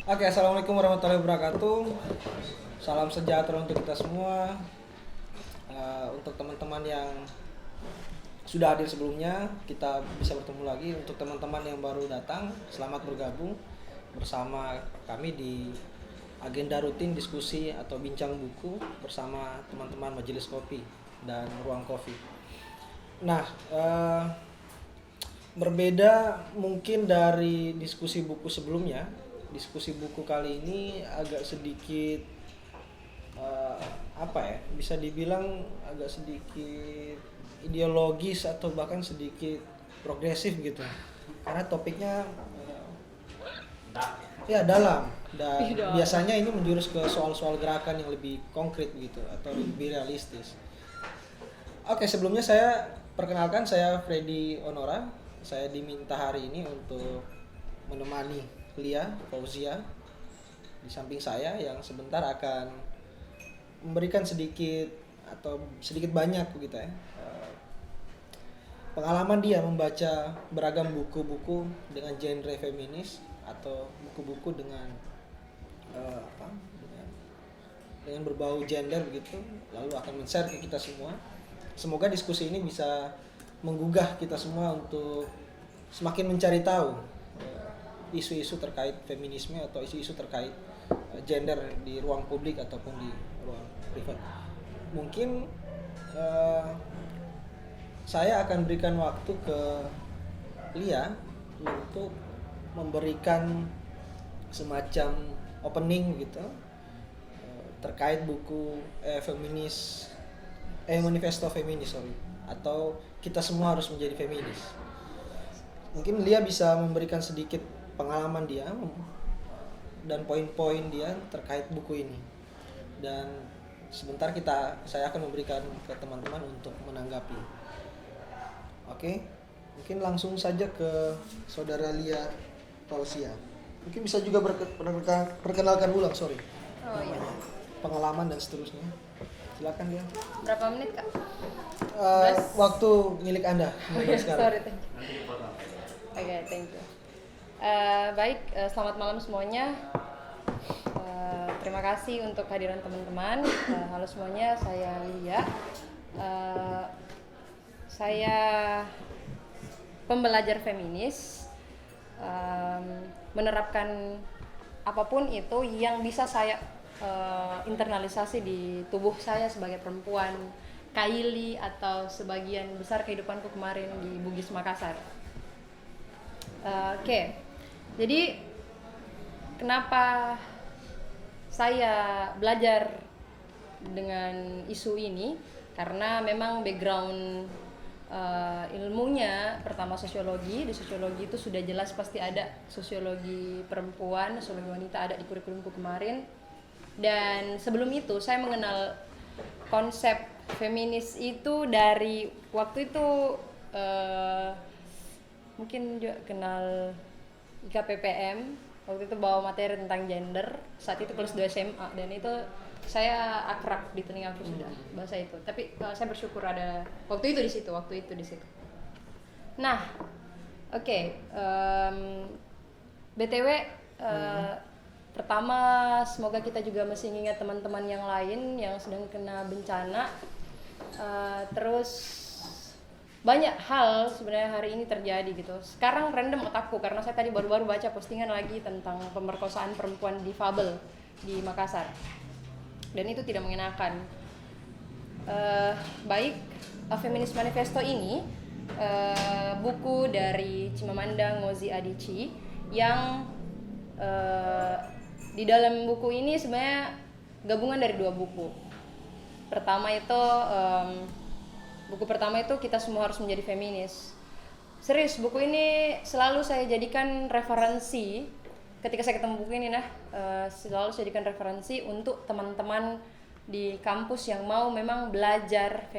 Oke, assalamualaikum warahmatullahi wabarakatuh. Salam sejahtera untuk kita semua. Untuk teman-teman yang sudah hadir sebelumnya, kita bisa bertemu lagi. Untuk teman-teman yang baru datang, selamat bergabung bersama kami di agenda rutin diskusi atau bincang buku bersama teman-teman Majelis Kopi dan Ruang Kopi. Nah, berbeda mungkin dari diskusi buku sebelumnya. Diskusi buku kali ini agak sedikit bisa dibilang agak sedikit ideologis atau bahkan sedikit progresif gitu, karena topiknya dalam dan biasanya ini menjurus ke soal-soal gerakan yang lebih konkret gitu atau lebih realistis. Oke, sebelumnya saya perkenalkan, saya Freddy Onora. Saya diminta hari ini untuk menemani Lia Fauzia di samping saya yang sebentar akan memberikan sedikit banyak begitu ya, pengalaman dia membaca beragam buku-buku dengan genre feminis atau buku-buku dengan dengan berbau gender begitu, lalu akan men-share ke kita semua. Semoga diskusi ini bisa menggugah kita semua untuk semakin mencari tahu isu-isu terkait feminisme atau isu-isu terkait gender di ruang publik ataupun di ruang privat. Mungkin saya akan berikan waktu ke Lia untuk memberikan semacam opening gitu terkait buku manifesto feminis atau kita semua harus menjadi feminis. Mungkin Lia bisa memberikan sedikit pengalaman dia dan poin-poin dia terkait buku ini, dan sebentar saya akan memberikan ke teman-teman untuk menanggapi. Oke, mungkin langsung saja ke saudara Lia Fauzia. Mungkin bisa juga perkenalkan ulang, namanya, pengalaman dan seterusnya. Silakan Lia. Berapa menit Kak? Waktu milik Anda. Sorry, thank you. Oke, thank you. Baik, selamat malam semuanya. Terima kasih untuk kehadiran teman-teman. Halo semuanya, saya Lia. Saya pembelajar feminis, menerapkan apapun itu yang bisa saya internalisasi di tubuh saya sebagai perempuan Kaili atau sebagian besar kehidupanku kemarin di Bugis Makassar. Oke. Jadi kenapa saya belajar dengan isu ini? Karena memang background ilmunya pertama sosiologi. Di sosiologi itu sudah jelas pasti ada sosiologi perempuan, sosiologi wanita ada di kurikulumku kemarin. Dan sebelum itu saya mengenal konsep feminis itu dari waktu itu mungkin juga kenal IKPPM. Waktu itu bawa materi tentang gender, saat itu kelas 2 SMA, dan itu saya akrab di telingaku sudah bahasa itu. Tapi saya bersyukur ada waktu itu di situ. Nah, oke. BTW pertama semoga kita juga masih ingat teman-teman yang lain yang sedang kena bencana. Terus banyak hal sebenarnya hari ini terjadi gitu. Sekarang random otakku karena saya tadi baru-baru baca postingan lagi tentang pemerkosaan perempuan difabel di Makassar, dan itu tidak mengenakan. Feminist Manifesto ini buku dari Chimamanda Ngozi Adichie yang di dalam buku ini sebenarnya gabungan dari dua buku. Buku pertama itu Kita Semua Harus Menjadi Feminis. Serius, buku ini selalu saya jadikan referensi ketika saya ketemu buku ini. Selalu saya jadikan referensi untuk teman-teman di kampus yang mau memang belajar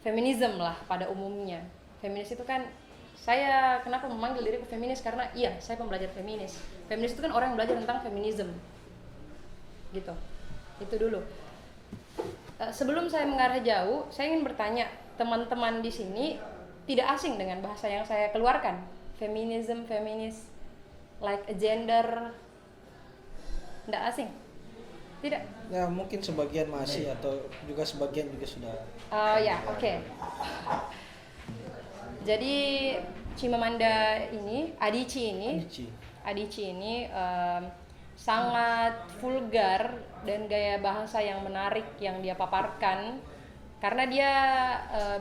feminism lah pada umumnya. Feminis itu kan, saya kenapa memanggil diriku feminis, karena iya, saya pembelajar feminis. Feminis itu kan orang yang belajar tentang feminism gitu. Itu dulu. Sebelum saya mengarah jauh, saya ingin bertanya, teman-teman di sini tidak asing dengan bahasa yang saya keluarkan, feminism, feminis. like a gender, nggak asing, tidak. Ya mungkin sebagian masih atau juga sebagian juga sudah. Ya, oke. Jadi Chimamanda ini, Adichie ini sangat vulgar dan gaya bahasa yang menarik yang dia paparkan, karena dia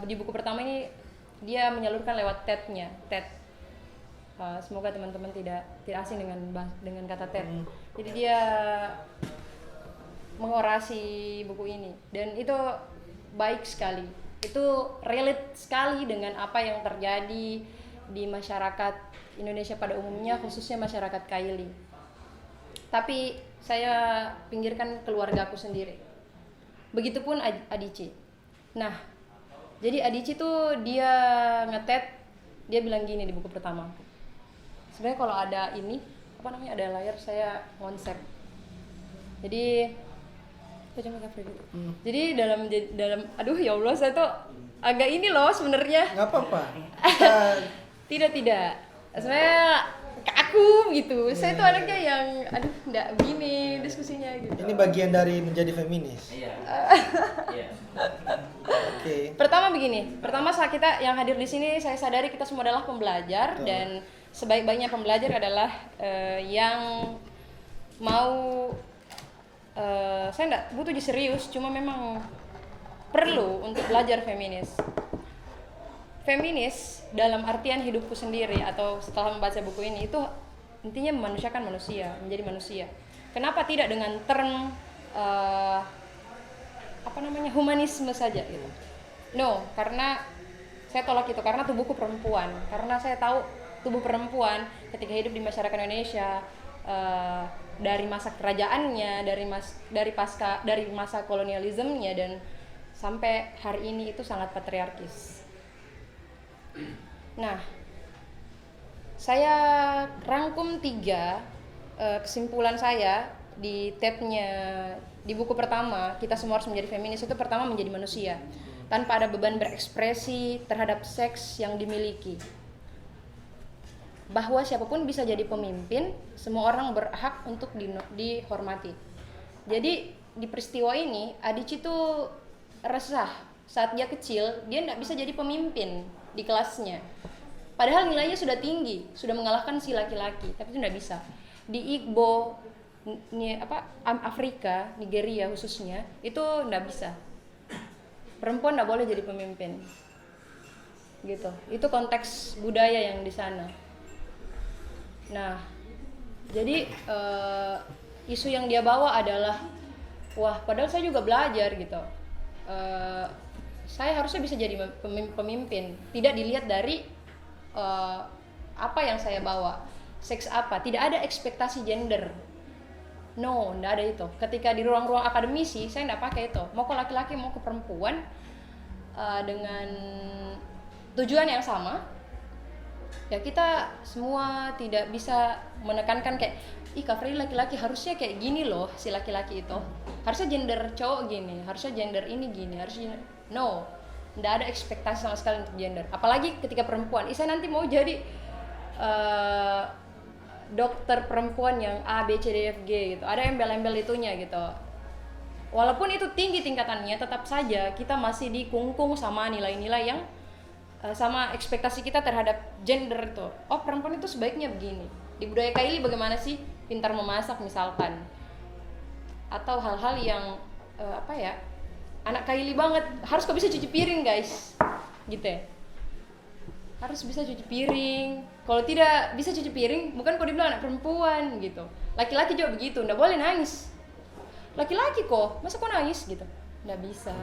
di buku pertama ini dia menyalurkan lewat TED-nya. TED. Semoga teman-teman tidak asing dengan kata TED. Jadi dia mengorasi buku ini dan itu baik sekali. Itu relate sekali dengan apa yang terjadi di masyarakat Indonesia pada umumnya, khususnya masyarakat Kaili. Tapi saya pinggirkan keluargaku sendiri. Begitupun Adichie. Nah, jadi Adichie tuh dia nge-TED, dia bilang gini di buku pertama. Sebenarnya kalau ada ini, ada layar, saya konsep. Jadi Jadi dalam aduh ya Allah, saya tuh agak ini loh sebenarnya. Nggak apa-apa. Tidak. Sebenarnya kaku gitu. Saya tuh anaknya yang enggak begini diskusinya gitu. Ini bagian dari menjadi feminis. Iya. Oke. Pertama begini. Pertama saat kita yang hadir di sini, saya sadari kita semua adalah pembelajar. Betul. Dan sebaik-baiknya pembelajar adalah yang mau saya enggak butuh serius, cuma memang perlu untuk belajar feminis. Feminis dalam artian hidupku sendiri atau setelah membaca buku ini itu intinya memanusiakan manusia, menjadi manusia. Kenapa tidak dengan term humanisme saja gitu? No, karena saya tolak itu, karena tubuhku perempuan. Karena saya tahu tubuh perempuan ketika hidup di masyarakat Indonesia, dari masa kerajaannya, dari masa kolonialismenya dan sampai hari ini itu sangat patriarkis. Nah, saya rangkum 3 kesimpulan saya di tab-nya di buku pertama, Kita Semua Harus Menjadi Feminis. Itu pertama, menjadi manusia tanpa ada beban berekspresi terhadap seks yang dimiliki. Bahwa siapapun bisa jadi pemimpin, semua orang berhak untuk dihormati. Jadi di peristiwa ini Adichie tuh resah saat dia kecil, dia nggak bisa jadi pemimpin di kelasnya. Padahal nilainya sudah tinggi, sudah mengalahkan si laki-laki, tapi itu nggak bisa. Di Igbo, Afrika, Nigeria khususnya, itu nggak bisa. Perempuan nggak boleh jadi pemimpin, gitu. Itu konteks budaya yang di sana. Nah, jadi isu yang dia bawa adalah, wah, padahal saya juga belajar gitu. Saya harusnya bisa jadi pemimpin, tidak dilihat dari apa yang saya bawa, seks apa, tidak ada ekspektasi gender. No, tidak ada itu. Ketika di ruang-ruang akademisi, saya tidak pakai itu. Mau ke laki-laki, mau ke perempuan, dengan tujuan yang sama. Ya kita semua tidak bisa menekankan kayak, Kak Freddy laki-laki harusnya kayak gini loh, si laki-laki itu harusnya gender cowok gini, harusnya gender ini gini, harusnya no, nggak ada ekspektasi sama sekali untuk gender. Apalagi ketika perempuan, saya nanti mau jadi dokter perempuan yang A, B, C, D, F, G gitu, ada embel-embel itunya gitu. Walaupun itu tinggi tingkatannya, tetap saja kita masih dikungkung sama nilai-nilai yang sama ekspektasi kita terhadap gender itu. Oh, perempuan itu sebaiknya begini. Di budaya Kaili bagaimana sih? Pintar memasak misalkan. Atau hal-hal yang anak Kaili banget, harus kok bisa cuci piring, guys. Gitu ya. Harus bisa cuci piring. Kalau tidak bisa cuci piring, bukan kok dibilang anak perempuan gitu. Laki-laki juga begitu, enggak boleh nangis. Laki-laki kok, masa kok nangis gitu? Enggak bisa.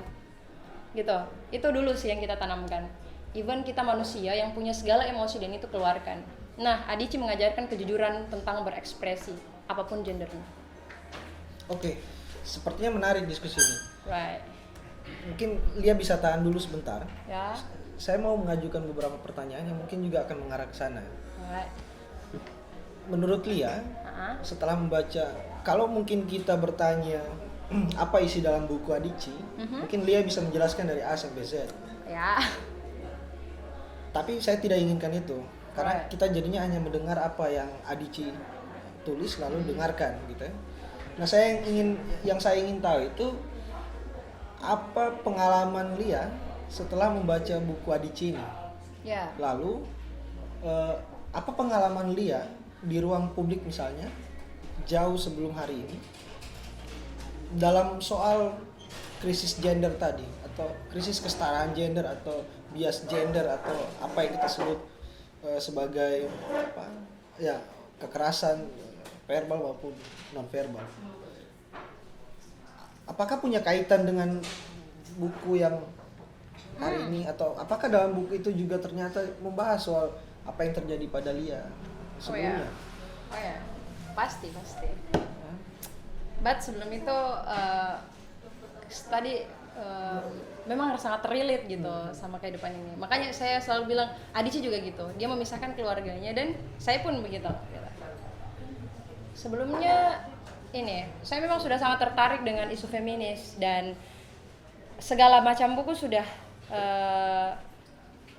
Gitu. Itu dulu sih yang kita tanamkan. Even kita manusia yang punya segala emosi dan itu keluarkan. Nah, Adichie mengajarkan kejujuran tentang berekspresi, apapun gendernya. Oke, sepertinya menarik diskusi ini. Right. Mungkin Lia bisa tahan dulu sebentar. Ya. Saya mau mengajukan beberapa pertanyaan yang mungkin juga akan mengarah ke sana. Right. Menurut Lia, setelah membaca, kalau mungkin kita bertanya apa isi dalam buku Adichie, mungkin Lia bisa menjelaskan dari A sampai Z. Ya. Tapi saya tidak inginkan itu. karena Right. kita jadinya hanya mendengar apa yang Adici tulis lalu dengarkan gitu ya. Nah, yang saya ingin tahu itu apa pengalaman Lia setelah membaca buku Adici ini. Ya. Lalu apa pengalaman Lia di ruang publik misalnya jauh sebelum hari ini dalam soal krisis gender tadi atau krisis kesetaraan gender atau bias gender atau apa yang kita sebut sebagai apa ya kekerasan verbal maupun non verbal. Apakah punya kaitan dengan buku yang hari ini atau apakah dalam buku itu juga ternyata membahas soal apa yang terjadi pada Lia sebelumnya? Oh ya, pasti. But sebelum itu tadi memang sangat relate gitu sama kehidupan ini. Makanya saya selalu bilang Adici juga gitu. Dia memisahkan keluarganya dan saya pun begitu. Sebelumnya ini, saya memang sudah sangat tertarik dengan isu feminis dan segala macam buku sudah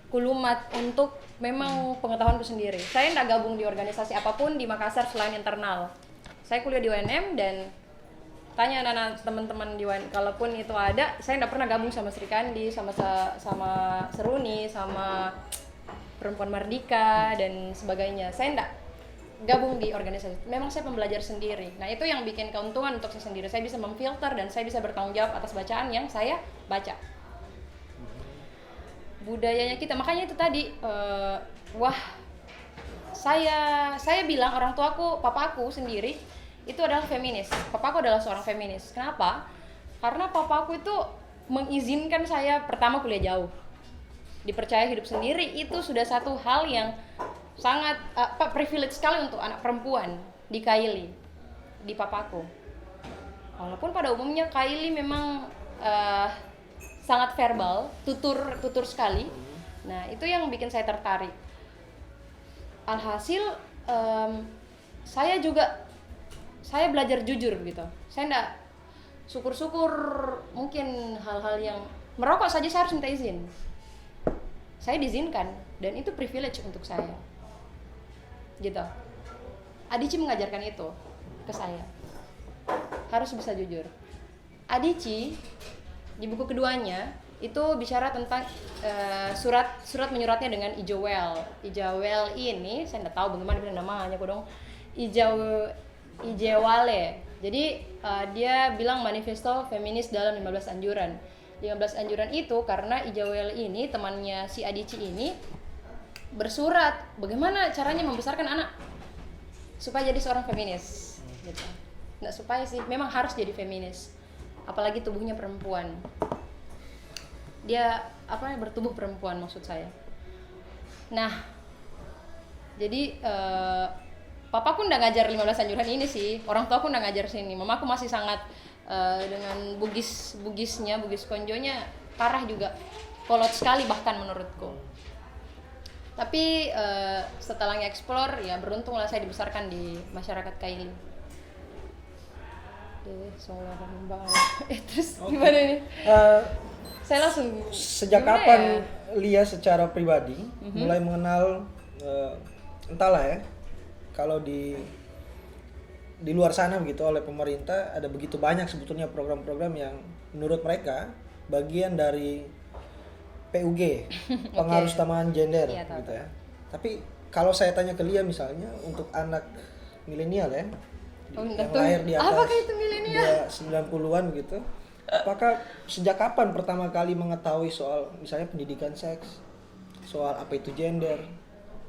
kulumat untuk memang pengetahuanku sendiri. Saya tidak gabung di organisasi apapun di Makassar selain internal. Saya kuliah di UNM dan tanya anak-anak teman-teman di UNM, kalaupun itu ada, saya tidak pernah gabung sama Sri Kandi, sama Seruni, sama Perempuan Mardika dan sebagainya. Saya tidak gabung di organisasi. Memang saya pembelajar sendiri. Nah, itu yang bikin keuntungan untuk saya sendiri. Saya bisa memfilter dan saya bisa bertanggung jawab atas bacaan yang saya baca. Budayanya kita, makanya itu tadi saya bilang orang tuaku, papaku sendiri itu adalah feminis. Papaku adalah seorang feminis. Kenapa? Karena papaku itu mengizinkan saya pertama kuliah jauh. Dipercaya hidup sendiri itu sudah satu hal yang sangat privilege sekali untuk anak perempuan di Kaili, di papaku. Walaupun pada umumnya Kaili memang sangat verbal, tutur sekali. Nah, itu yang bikin saya tertarik. Alhasil saya belajar jujur gitu. Saya enggak syukur-syukur mungkin hal-hal yang merokok saja saya harus minta izin. Saya diizinkan dan itu privilege untuk saya. Gitu. Adici mengajarkan itu ke saya. Harus bisa jujur. Adici di buku keduanya itu bicara tentang surat menyuratnya dengan Ijowel. Ijowel ini saya tidak tahu bagaimana namanya dong. Ijewale. Jadi dia bilang manifesto feminis dalam 15 anjuran. 15 anjuran itu karena Ijowel ini temannya si Adici ini bersurat bagaimana caranya membesarkan anak supaya jadi seorang feminis gitu. Nggak supaya sih, memang harus jadi feminis. Apalagi tubuhnya perempuan. Dia bertubuh perempuan maksud saya. Nah, jadi papaku nggak ngajar 15 anjuran ini sih. Orang tuaku nggak ngajar sini. Mamaku masih sangat dengan bugis konjonya parah juga. Kolot sekali bahkan menurutku. Tapi setelah nge-explore ya beruntunglah saya dibesarkan di masyarakat Kaili. Terus gimana nih? Saya langsung Sejak kapan Lia secara pribadi mulai mengenal entahlah ya, kalau di luar sana begitu oleh pemerintah ada begitu banyak sebetulnya program-program yang menurut mereka bagian dari PUG, pengaruh utamaan gender gitu ya. Tapi kalau saya tanya ke Lia misalnya untuk anak milenial ya, yang lahir di atas apakah itu milenial? 90-an gitu. Apakah sejak kapan pertama kali mengetahui soal misalnya pendidikan seks, soal apa itu gender,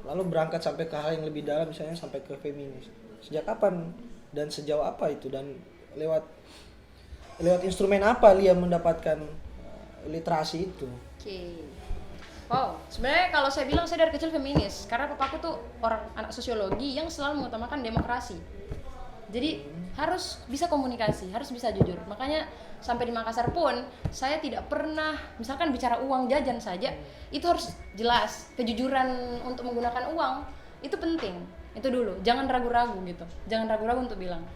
lalu berangkat sampai ke hal yang lebih dalam misalnya sampai ke feminis. Sejak kapan dan sejauh apa itu dan lewat instrumen apa Lia mendapatkan literasi itu? Wow, sebenarnya kalau saya bilang saya dari kecil feminis karena papaku tuh anak sosiologi yang selalu mengutamakan demokrasi. Jadi harus bisa komunikasi, harus bisa jujur. Makanya sampai di Makassar pun saya tidak pernah misalkan bicara uang jajan saja, itu harus jelas. Kejujuran untuk menggunakan uang itu penting. Itu dulu, jangan ragu-ragu gitu. Jangan ragu-ragu untuk bilang.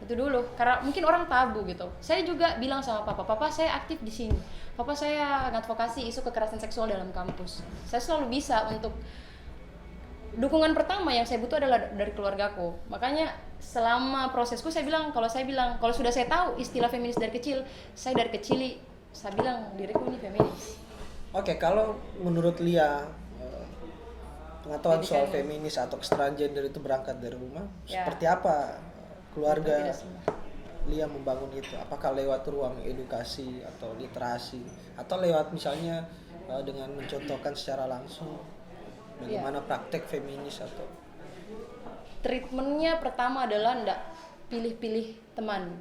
Itu dulu, karena mungkin orang tabu gitu. Saya juga bilang sama papa saya aktif di sini. Papa saya ngadvokasi isu kekerasan seksual dalam kampus. Saya selalu bisa untuk dukungan pertama yang saya butuh adalah dari keluargaku. Makanya selama prosesku kalau sudah saya tahu istilah feminis dari kecil, saya dari kecil saya bilang diriku ini feminis. Oke, kalau menurut Lia pengetahuan soal Pendidikannya. feminis atau kesetaraan gender itu berangkat dari rumah, Ya. seperti apa keluarga Tidak semua. Lia membangun itu? Apakah lewat ruang edukasi atau literasi, atau lewat misalnya dengan mencontohkan secara langsung bagaimana praktek feminis atau Treatmentnya pertama adalah ndak pilih-pilih teman.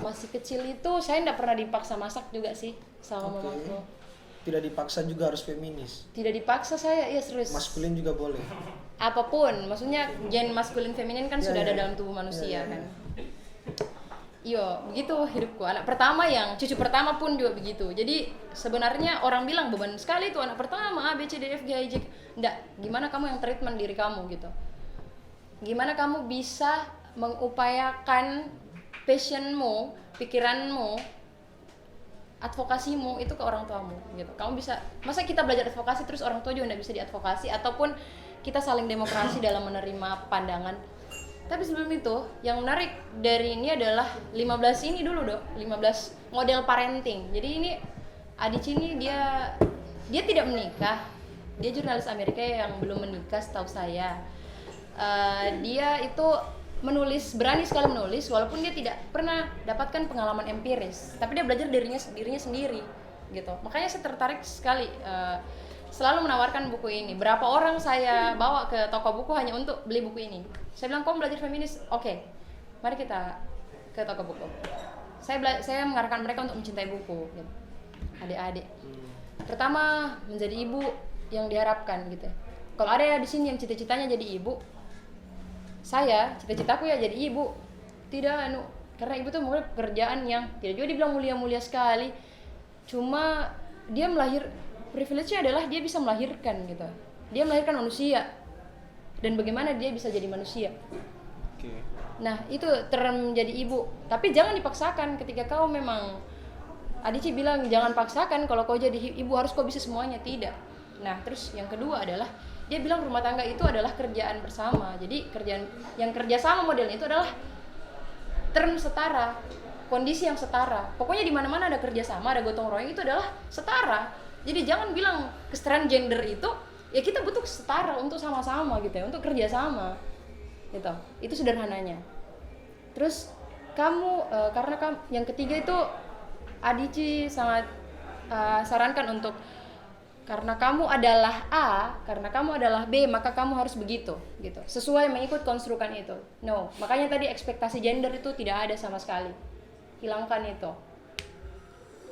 Masih kecil itu saya ndak pernah dipaksa masak juga sih sama Oke. mamaku. tidak dipaksa juga harus feminis, Tidak dipaksa saya, ya serius. maskulin juga boleh. Apapun, maksudnya gen maskulin feminin kan Ya, sudah ya. ada dalam tubuh manusia Ya, ya, kan. Iya, begitu hidupku. Anak pertama cucu pertama pun juga begitu. Jadi sebenarnya orang bilang beban sekali tuh anak pertama A B C D F G H I J. Nggak, gimana kamu yang treatment diri kamu gitu. Gimana kamu bisa mengupayakan passionmu, pikiranmu, advokasimu itu ke orang tuamu gitu. Kamu bisa, masa kita belajar advokasi terus orang tua juga nggak bisa diadvokasi, ataupun kita saling demokrasi dalam menerima pandangan. Tapi sebelum itu, yang menarik dari ini adalah 15 ini dulu 15 model parenting. Jadi ini Adici ini dia tidak menikah, dia jurnalis Amerika yang belum menikah setahu saya. Dia itu berani sekali menulis walaupun dia tidak pernah dapatkan pengalaman empiris, tapi dia belajar dirinya sendiri gitu. Makanya saya tertarik sekali, selalu menawarkan buku ini. Berapa orang saya bawa ke toko buku hanya untuk beli buku ini. Saya bilang, kamu belajar feminis, oke, mari kita ke toko buku. Saya mengarahkan mereka untuk mencintai buku gitu. Adik-adik pertama menjadi ibu yang diharapkan gitu. Kalau ada di sini yang cita-citanya jadi ibu, cita-citaku ya jadi ibu. Tidak karena ibu tuh mulai pekerjaan yang tidak juga dibilang mulia-mulia sekali, cuma dia privilege-nya adalah dia bisa melahirkan gitu. Dia melahirkan manusia, dan bagaimana dia bisa jadi manusia. Oke. Nah itu menjadi ibu, tapi jangan dipaksakan. Ketika kau memang, Adici bilang jangan paksakan, kalau kau jadi ibu harus kau bisa semuanya, tidak. Nah terus yang kedua adalah dia bilang rumah tangga itu adalah kerjaan bersama. Jadi kerja sama modelnya itu adalah term setara, kondisi yang setara. Pokoknya di mana-mana ada kerja sama, ada gotong royong, itu adalah setara. Jadi jangan bilang kesetaraan gender itu ya kita butuh setara untuk sama-sama gitu ya, untuk kerja sama gitu. Itu sederhananya. Terus karena yang ketiga itu Adici sangat sarankan untuk, karena kamu adalah A, karena kamu adalah B, maka kamu harus begitu gitu. Sesuai mengikut konstrukan itu. No, makanya tadi ekspektasi gender itu tidak ada sama sekali. Hilangkan itu.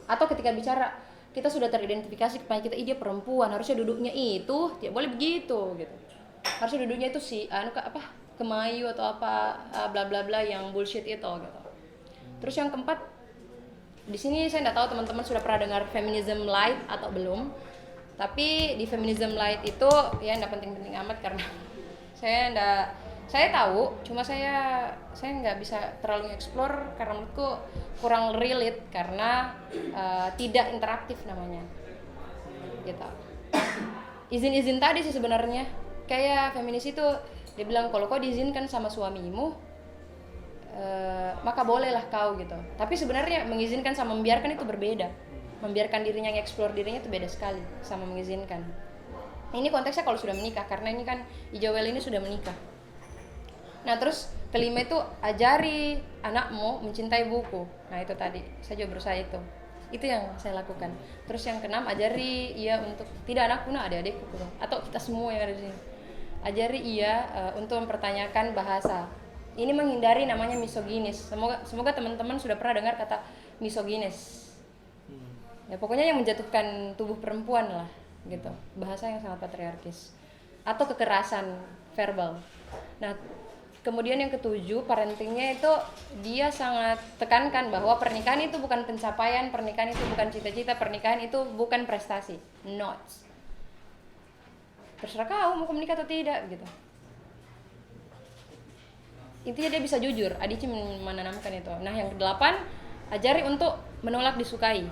Atau ketika bicara kita sudah teridentifikasi kepada kita, dia perempuan, harusnya duduknya itu, tidak boleh begitu gitu. Harusnya duduknya itu kemayu atau bla bla bla yang bullshit itu gitu. Terus yang keempat, di sini saya nggak tahu teman-teman sudah pernah dengar feminism light atau belum. Tapi di feminism light itu ya nggak penting-penting amat karena saya tahu, cuma saya nggak bisa terlalu explore karena menurutku kurang relate karena tidak interaktif namanya gitu. Izin tadi sih sebenarnya, kayak feminis itu dia bilang kalau kau diizinkan sama suamimu maka bolehlah kau gitu. Tapi sebenarnya mengizinkan sama membiarkan itu berbeda. Membiarkan dirinya explore dirinya itu beda sekali sama mengizinkan. Ini konteksnya kalau sudah menikah, karena ini kan Ijawel ini sudah menikah. Nah terus kelima itu ajari anakmu mencintai buku. Nah itu tadi saya juga berusaha itu yang saya lakukan. Terus yang keenam, ajari ia untuk, tidak anakku, adik-adikku atau kita semua yang ada di sini, ajari ia untuk mempertanyakan bahasa. Ini menghindari namanya misoginis. Semoga teman-teman sudah pernah dengar kata misoginis. Ya pokoknya yang menjatuhkan tubuh perempuan lah gitu, bahasa yang sangat patriarkis atau kekerasan verbal. Nah kemudian yang ketujuh, parentingnya itu dia sangat tekankan bahwa pernikahan itu bukan pencapaian, pernikahan itu bukan cita-cita, pernikahan itu bukan prestasi, not. Terserah kau mau menikah atau tidak gitu. Intinya dia bisa jujur. Adici menanamkan itu. Nah yang kedelapan, ajari untuk menolak disukai.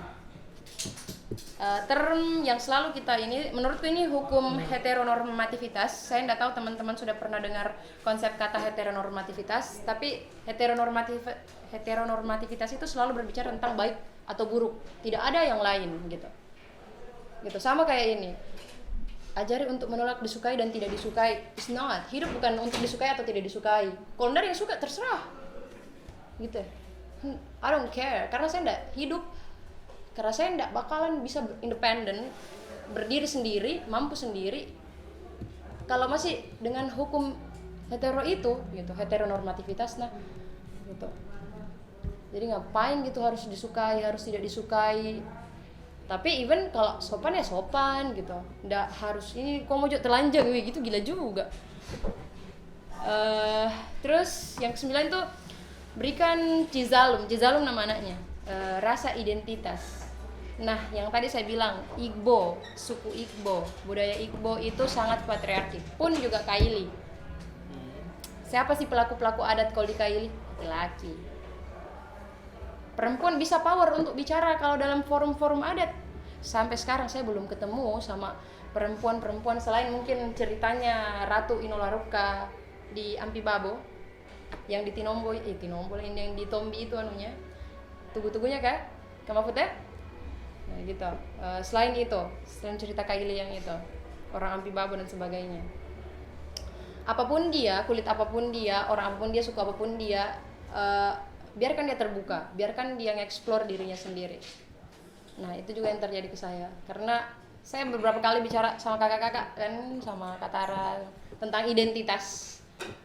Term yang selalu kita ini, menurutku ini hukum heteronormativitas. Saya tidak tahu teman-teman sudah pernah dengar konsep kata heteronormativitas, tapi heteronormativitas itu selalu berbicara tentang baik atau buruk, tidak ada yang lain gitu. Gitu sama kayak ini. Ajari untuk menolak disukai dan tidak disukai. It's not. Hidup bukan untuk disukai atau tidak disukai. Kalau tidak yang suka terserah. Gitu. I don't care, karena saya tidak hidup. Karena saya tidak bakalan bisa independen, berdiri sendiri, mampu sendiri kalau masih dengan hukum hetero itu gitu, heteronormativitas. Nah gitu. Jadi ngapain gitu harus disukai, harus tidak disukai. Tapi even kalau sopan ya sopan gitu, nggak harus ini kok mau telanjang gitu, gila juga. Terus yang ke-9 tuh berikan cizalum nama anaknya, rasa identitas. Nah, yang tadi saya bilang, Igbo, suku Igbo, budaya Igbo itu sangat patriarki. Pun juga Kaili. Siapa sih pelaku-pelaku adat kalau di Kaili? Laki-laki. Perempuan bisa power untuk bicara kalau dalam forum-forum adat. Sampai sekarang saya belum ketemu sama perempuan-perempuan selain mungkin ceritanya Ratu Inolaruka di Ampibabo, yang di Tinombo, yang di Tombi itu anunya, tugu-tugunya kak, Kamafute. Nah gitu. Selain cerita Kaili yang itu, orang Ampibabo dan sebagainya. Apapun dia, kulit apapun dia, orang apapun dia, suku apapun dia, biarkan dia terbuka, biarkan dia nge-explore dirinya sendiri. Nah itu juga yang terjadi ke saya, karena saya beberapa kali bicara sama kakak-kakak kan, sama Katara tentang identitas.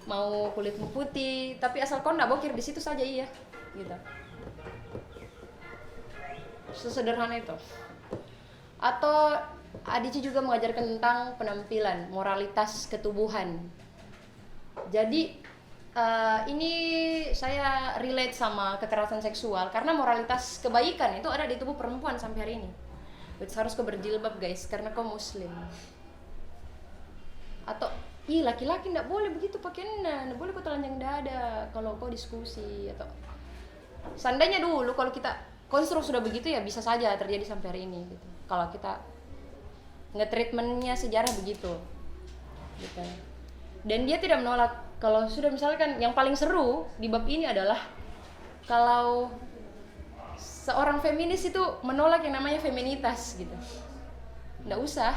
Mau kulitmu putih, tapi asal kau nggak bokir di situ saja iya, gitu. Sesederhana itu. Atau Adici juga mengajarkan tentang penampilan, moralitas ketubuhan. Jadi ini saya relate sama kekerasan seksual karena moralitas kebaikan itu ada di tubuh perempuan sampai hari ini. Which harus kau berjilbab guys, karena kau muslim. Atau laki-laki nggak boleh begitu pakaiannya, nggak boleh kau telanjang dada kalau kau diskusi. Atau seandainya dulu kalau kita konstruk sudah begitu ya bisa saja terjadi sampai hari ini gitu. Kalau kita nge-treatmentnya sejarah begitu gitu. Dan dia tidak menolak kalau sudah misalkan yang paling seru di bab ini adalah kalau seorang feminis itu menolak yang namanya feminitas gitu. Nggak usah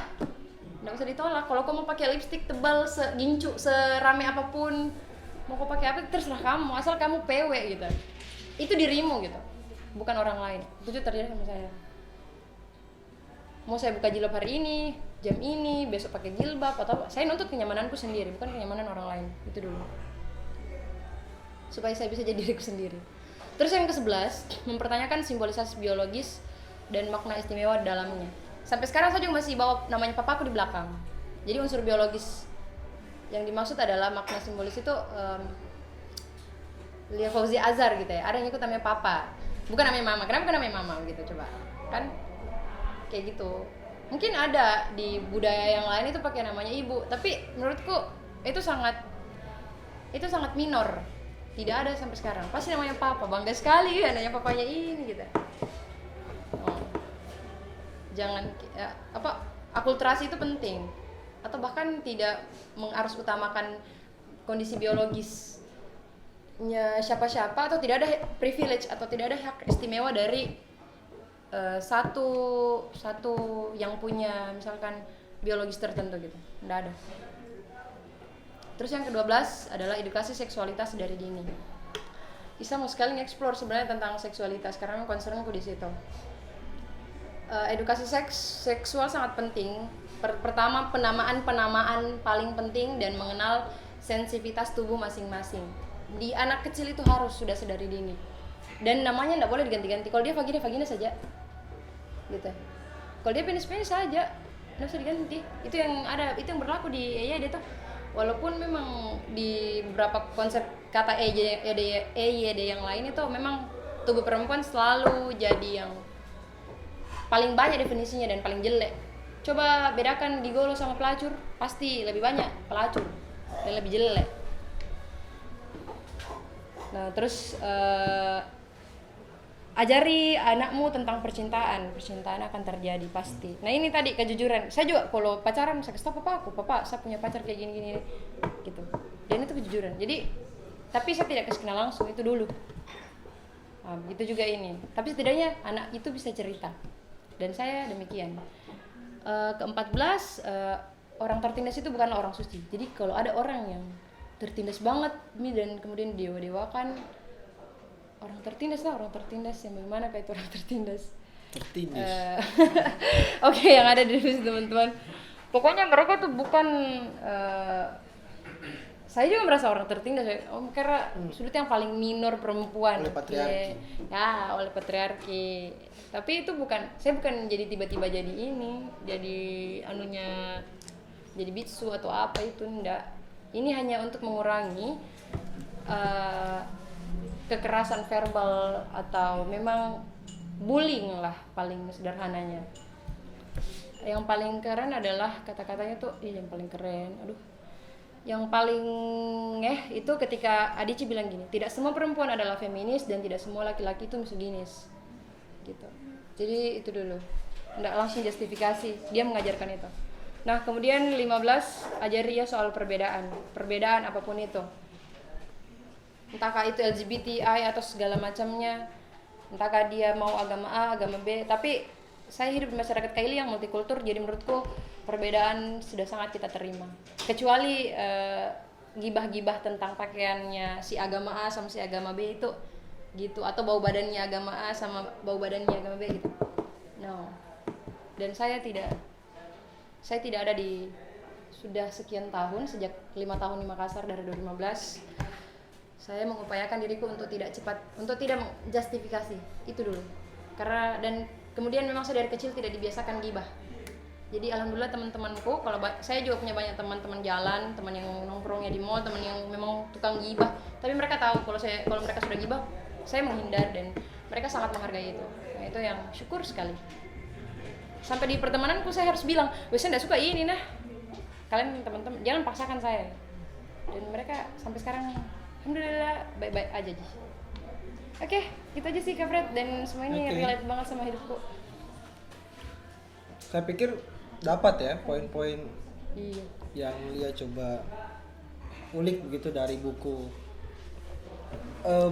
ditolak. Kalau kamu pakai lipstik tebal segincu serame apapun, mau kau pakai apa terserah kamu, asal kamu PW gitu. Itu dirimu gitu, bukan orang lain. Itu juga terjadi sama saya. Mau saya buka jilbab hari ini, jam ini, besok pakai jilbab atau apa, saya nuntut kenyamananku sendiri, bukan kenyamanan orang lain. Itu dulu, supaya saya bisa jadi diriku sendiri. Terus yang ke-11, mempertanyakan simbolisasi biologis dan makna istimewa di dalamnya. Sampai sekarang saya juga masih bawa namanya papaku di belakang. Jadi unsur biologis yang dimaksud adalah makna simbolis itu Lia Fauzi Azhar gitu ya. Ada yang ikut namanya papa, bukan namanya mama. Kenapa bukan namanya mama gitu, coba kan kayak gitu. Mungkin ada di budaya yang lain itu pakai namanya ibu, tapi menurutku itu sangat minor. Tidak ada sampai sekarang. Pasti namanya papa. Bangga sekali ya namanya papanya ini gitu. Jangan akulturasi itu penting, atau bahkan tidak harus utamakan kondisi biologisnya siapa-siapa, atau tidak ada privilege atau tidak ada hak istimewa dari satu yang punya misalkan biologis tertentu gitu. Nggak ada. Terus yang ke-12 adalah edukasi seksualitas dari dini. Isa mau sekali nge-explore sebenarnya tentang seksualitas karena memang concernku di situ. Edukasi seksual sangat penting. Pertama, penamaan paling penting dan mengenal sensitivitas tubuh masing-masing. Di anak kecil itu harus sudah sedari dini. Dan namanya enggak boleh diganti-ganti. Kalau dia vagina saja. Gitu. Kalau dia penis saja, enggak usah diganti. Itu yang berlaku di EYD tuh. Walaupun memang di beberapa konsep kata EYD yang lain itu memang tubuh perempuan selalu jadi yang paling banyak definisinya dan paling jelek. Coba bedakan gigolo sama pelacur, pasti lebih banyak pelacur dan lebih jelek. Nah terus ajari anakmu tentang percintaan akan terjadi pasti. Nah ini tadi kejujuran, saya juga kalau pacaran saya kasih tau papa saya punya pacar kayak gini gitu, dan itu kejujuran. Jadi tapi saya tidak kasih kenal langsung, itu dulu. Nah, begitu juga ini, tapi setidaknya anak itu bisa cerita, dan saya demikian. Ke-14, orang tertindas itu bukanlah orang suci. Jadi kalau ada orang yang tertindas banget dan kemudian dewakan, orang tertindas yang bagaimana kayak itu orang tertindas? Tertindas. Oke, yang ada di situ teman-teman. Pokoknya mereka tuh bukan. Saya juga merasa orang tertindas ya. Karena sudut yang paling minor perempuan. Oleh patriarki. Ya, oleh patriarki. Tapi itu saya bukan jadi tiba-tiba jadi ini, jadi jadi bitsu atau apa itu enggak. Ini hanya untuk mengurangi kekerasan verbal atau memang bullying lah paling sederhananya. Yang paling keren adalah kata-katanya tuh, yang paling keren. Yang paling itu ketika Adici bilang gini, tidak semua perempuan adalah feminis dan tidak semua laki-laki itu misoginis. Gitu. Jadi itu dulu. Nggak langsung justifikasi, dia mengajarkan itu. Nah, kemudian 15 ajari ya soal perbedaan apapun itu. Entahkah itu LGBTI atau segala macamnya, entahkah dia mau agama A, agama B, tapi saya hidup di masyarakat Kaili yang multikultur, jadi menurutku perbedaan sudah sangat kita terima. Kecuali gibah-gibah tentang pakaiannya si agama A sama si agama B itu gitu, atau bau badannya agama A sama bau badannya agama B gitu. No. Dan saya tidak ada di sudah sekian tahun, sejak 5 tahun di Makassar dari 2015. Saya mengupayakan diriku untuk tidak menjustifikasi itu dulu. Karena dan kemudian memang saya dari kecil tidak dibiasakan gibah. Jadi alhamdulillah teman-temanku, kalau saya juga punya banyak teman-teman jalan, teman yang nongkrongnya di mall, teman yang memang tukang gibah. Tapi mereka tahu kalau mereka sudah gibah, saya menghindar dan mereka sangat menghargai itu. Nah, itu yang syukur sekali. Sampai di pertemananku saya harus bilang, saya enggak suka ini nah. Kalian teman-teman jangan paksakan saya. Dan mereka sampai sekarang alhamdulillah baik-baik aja sih. Oke, itu aja sih Kak Fred, dan semua ini relate banget sama hidupku. Saya pikir dapat ya poin-poin yang Lia coba ulik begitu dari buku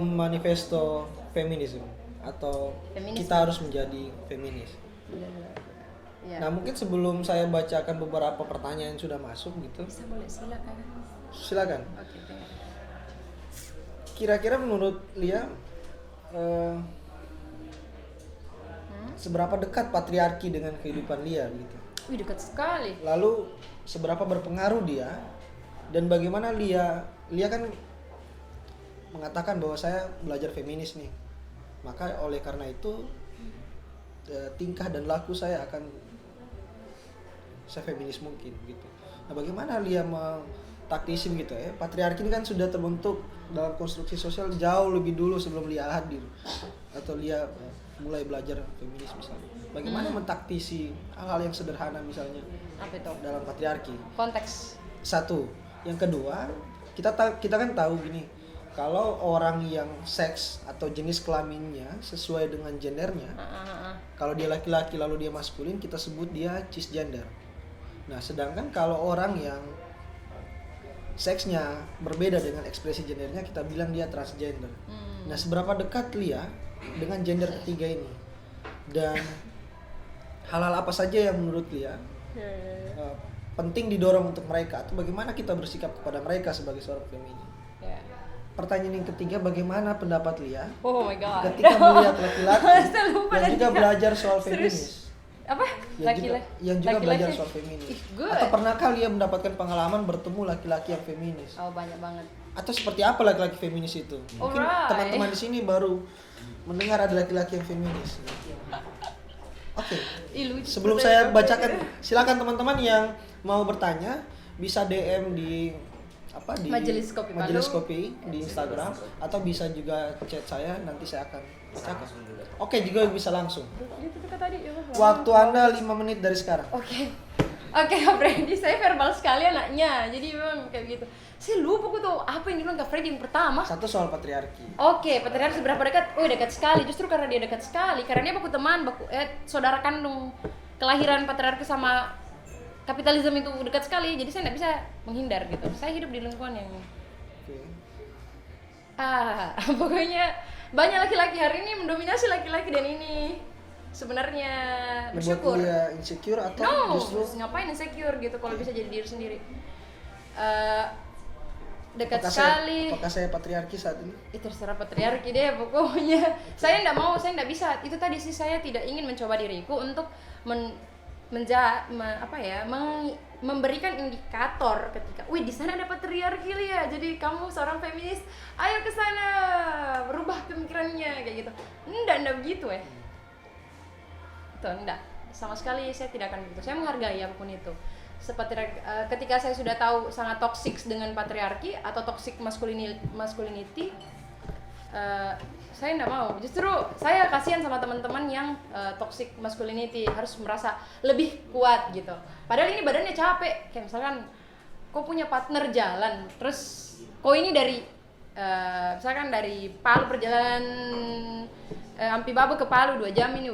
Manifesto Feminisme atau Kita Harus Menjadi Feminis. Ya. Nah, mungkin sebelum saya bacakan beberapa pertanyaan yang sudah masuk gitu. Boleh silakan. Silakan. Oke. Kira-kira menurut Lia seberapa dekat patriarki dengan kehidupan Lia gitu? Dekat sekali. Lalu seberapa berpengaruh dia, dan bagaimana Lia kan mengatakan bahwa saya belajar feminis nih, maka oleh karena itu tingkah dan laku saya akan feminis mungkin gitu. Nah, bagaimana Lia taktisi begitu ya? Patriarki ini kan sudah terbentuk dalam konstruksi sosial jauh lebih dulu sebelum Lia hadir atau Lia mulai belajar feminis misalnya. Bagaimana mentaktisi hal-hal yang sederhana misalnya apa itu? dalam patriarki? Konteks. Satu. Yang kedua, kita kan tahu gini, kalau orang yang seks atau jenis kelaminnya sesuai dengan gendernya, kalau dia laki-laki lalu dia maskulin, kita sebut dia cisgender. Nah, sedangkan kalau orang yang seksnya berbeda dengan ekspresi gendernya, kita bilang dia transgender. Nah, seberapa dekat Lia dengan gender ketiga ini? Dan hal-hal apa saja yang menurut Lia penting didorong untuk mereka, atau bagaimana kita bersikap kepada mereka sebagai seorang feminin? Pertanyaan yang ketiga, bagaimana pendapat Lia ketika melihat laki-laki yang juga belajar soal feminis? Apa? Yang juga belajar soal feminis. Atau pernahkah Lia mendapatkan pengalaman bertemu laki-laki yang feminis? Oh, banyak banget. Atau seperti apa laki-laki feminis itu? Mungkin teman-teman di sini baru mendengar ada laki-laki yang feminis. Oke. Sebelum saya bacakan, silakan teman-teman yang mau bertanya bisa DM di Majelis Kopi di Instagram, atau bisa juga chat saya, nanti saya akan bacakan. Oke, juga bisa langsung. Waktu Anda 5 menit dari sekarang. Oke. Oke, Kak Freddy, saya verbal sekali anaknya. Jadi memang kayak gitu. Saya lupa kok tuh apa yang dibilang Kak Freddy yang pertama. Satu soal patriarki. Oke, patriarki seberapa dekat? Oh, dekat sekali. Justru karena dia dekat sekali. Karena dia baku teman, saudara kandung. Kelahiran patriarki sama kapitalisme itu dekat sekali. Jadi saya nggak bisa menghindar gitu. Saya hidup di lingkungan yang Oke. pokoknya banyak laki-laki hari ini mendominasi laki-laki dan ini sebenarnya bersyukur. Membuat dia insecure atau No, justru ngapain insecure gitu kalau bisa jadi diri sendiri. Dekat apakah sekali. apakah saya patriarki saat ini? Itu terserah patriarki deh pokoknya. Saya enggak mau, saya enggak bisa. Itu tadi sih saya tidak ingin mencoba diriku untuk memberikan indikator ketika, wih di sana ada patriarki Lia, jadi kamu seorang feminis, ayo ke sana, berubah pemikirannya kayak gitu. Enggak begitu Itu enggak. Sama sekali saya tidak akan begitu. Saya menghargai apapun itu. Ketika saya sudah tahu sangat toxic dengan patriarki atau toxic masculinity, saya enggak mau. Justru saya kasihan sama teman-teman yang toxic masculinity, harus merasa lebih kuat gitu. Padahal ini badannya capek. Kayak misalkan kau punya partner jalan, terus kau ini dari misalkan dari Palu perjalanan Ampi Babu ke Palu 2 jam ini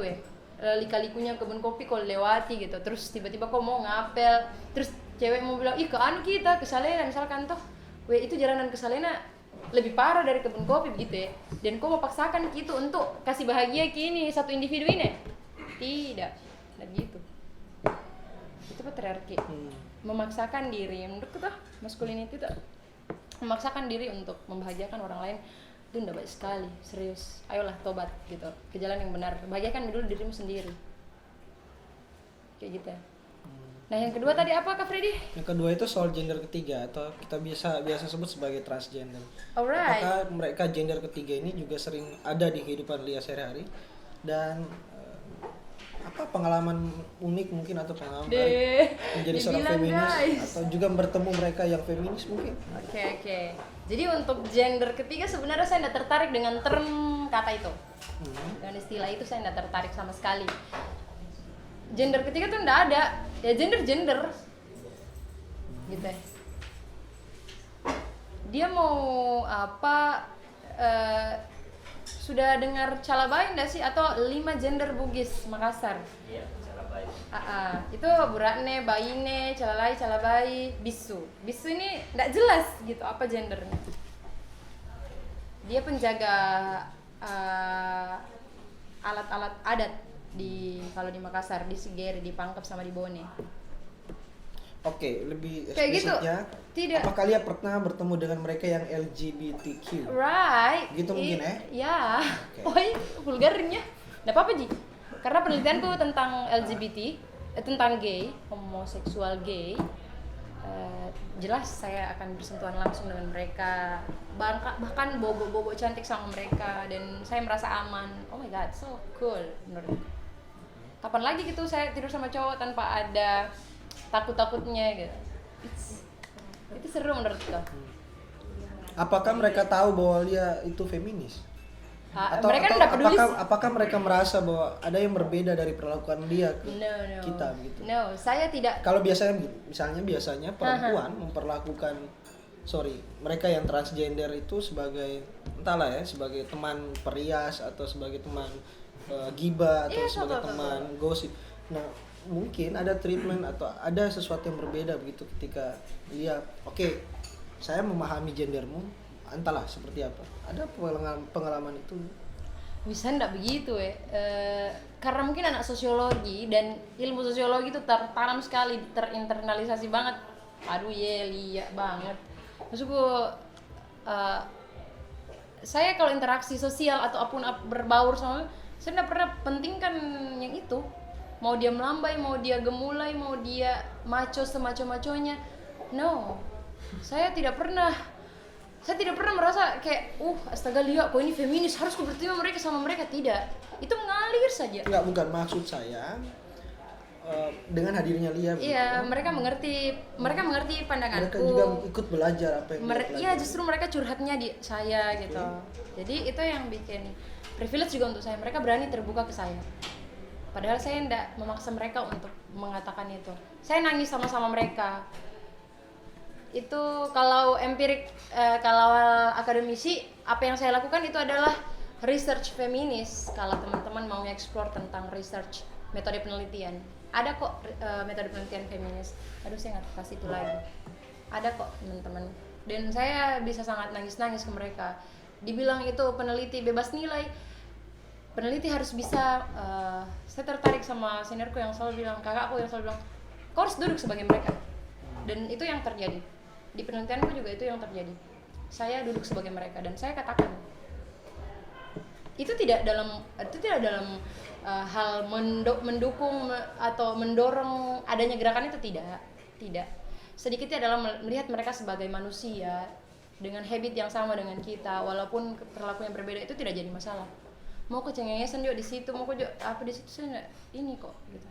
lika-likunya kebun kopi kau lewati gitu, terus tiba-tiba kau mau ngapel, terus cewek mau bilang ih ke anu kita ke Salena misalkan toh, itu jalanan ke Salena lebih parah dari kebun kopi begitu ya, dan kau mau paksakan gitu untuk kasih bahagia kini satu individu ini? Tidak gitu. Itu patriarki. Memaksakan diri, menurutku tuh masculinity tuh memaksakan diri untuk membahagiakan orang lain. Itu udah baik sekali, serius. Ayolah tobat gitu, ke jalan yang benar. Bahagiakan dulu dirimu sendiri. Kayak gitu ya. Nah, yang kedua tadi apa Kak Freddy? Yang kedua itu soal gender ketiga atau kita biasa sebut sebagai transgender. Alright. Apakah mereka gender ketiga ini juga sering ada di kehidupan Lia sehari-hari, dan apa pengalaman unik mungkin atau pengalaman baik menjadi seorang feminis, atau juga bertemu mereka yang feminis mungkin? Oke. Jadi untuk gender ketiga sebenarnya saya tidak tertarik dengan term kata itu. Dengan istilah itu saya tidak tertarik sama sekali. Gender ketiga tuh tidak ada. Ya gender gitu ya. Dia mau apa, sudah dengar Calabai enggak sih, atau 5 gender Bugis Makassar? Iya, Calabai. Itu Burakne, Baine, Calabai, Bisu. Bisu ini enggak jelas gitu apa gendernya. Dia penjaga alat-alat adat kalau di Makassar, di Sigeri, di Pangkep sama di Bone. Oke, lebih Kayak gitu. eksplisitnya, Tidak. apakah Lia pernah bertemu dengan mereka yang LGBTQ? Right. Gitu mungkin ya. Oke. Woi, vulgarnya. Enggak apa-apa, Ji. Karena penelitianku tentang LGBT, tentang gay, homoseksual gay, jelas saya akan bersentuhan langsung dengan mereka. Bahkan bobo-bobo cantik sama mereka, dan saya merasa aman. Oh my god, so cool menurut. Kapan lagi gitu saya tidur sama cowok tanpa ada takut-takutnya gitu. Itu seru menurutku. Apakah mereka tahu bahwa Lia itu feminis? Mereka enggak peduli. Apakah mereka merasa bahwa ada yang berbeda dari perlakuan dia ke No. kita begitu? No, saya tidak. Kalau biasanya perempuan memperlakukan mereka yang transgender itu sebagai entahlah ya, sebagai teman perias atau sebagai teman gibah atau sebagai teman gosip. Nah, mungkin ada treatment atau ada sesuatu yang berbeda begitu ketika dia saya memahami gendermu, entahlah seperti apa. Ada pengalaman itu? Bisa enggak begitu karena mungkin anak sosiologi, dan ilmu sosiologi itu tertanam sekali, terinternalisasi banget. Aduh Lia banget. Maksudku saya kalau interaksi sosial atau apapun berbaur sama, saya enggak pernah pentingkan yang itu. Mau dia melambai, mau dia gemulai, mau dia maco semaco-maconya. No. Saya tidak pernah merasa kayak astaga Lia, kok ini feminis, harus bertemu mereka sama mereka. Tidak, itu mengalir saja. Enggak, bukan maksud saya dengan hadirnya Lia. Iya, mereka mengerti pandanganku. Mereka juga ikut belajar apa yang Iya, justru mereka curhatnya di saya gitu. Jadi itu yang bikin privilege juga untuk saya. Mereka berani terbuka ke saya. Padahal saya tidak memaksa mereka untuk mengatakan itu. Saya nangis sama-sama mereka. Itu kalau empirik, kalau akademisi, apa yang saya lakukan itu adalah research feminis. Kalau teman-teman mau explore tentang research, metode penelitian, ada kok metode penelitian feminis. Aduh, saya nggak kasih itu lagi. Ada kok teman-teman. Dan saya bisa sangat nangis-nangis ke mereka. Dibilang itu peneliti bebas nilai. Peneliti harus bisa, saya tertarik sama seniorku yang selalu bilang, kakakku yang selalu bilang, kau harus duduk sebagai mereka. Dan itu yang terjadi. Di penelitianku juga itu yang terjadi. Saya duduk sebagai mereka dan saya katakan itu tidak dalam hal mendukung atau mendorong adanya gerakan itu, tidak. Sedikitnya adalah melihat mereka sebagai manusia dengan habit yang sama dengan kita, walaupun perilaku yang berbeda itu tidak jadi masalah. Mau kecengengesan juga di situ, mau juga apa di situ, saya enggak ini kok gitu.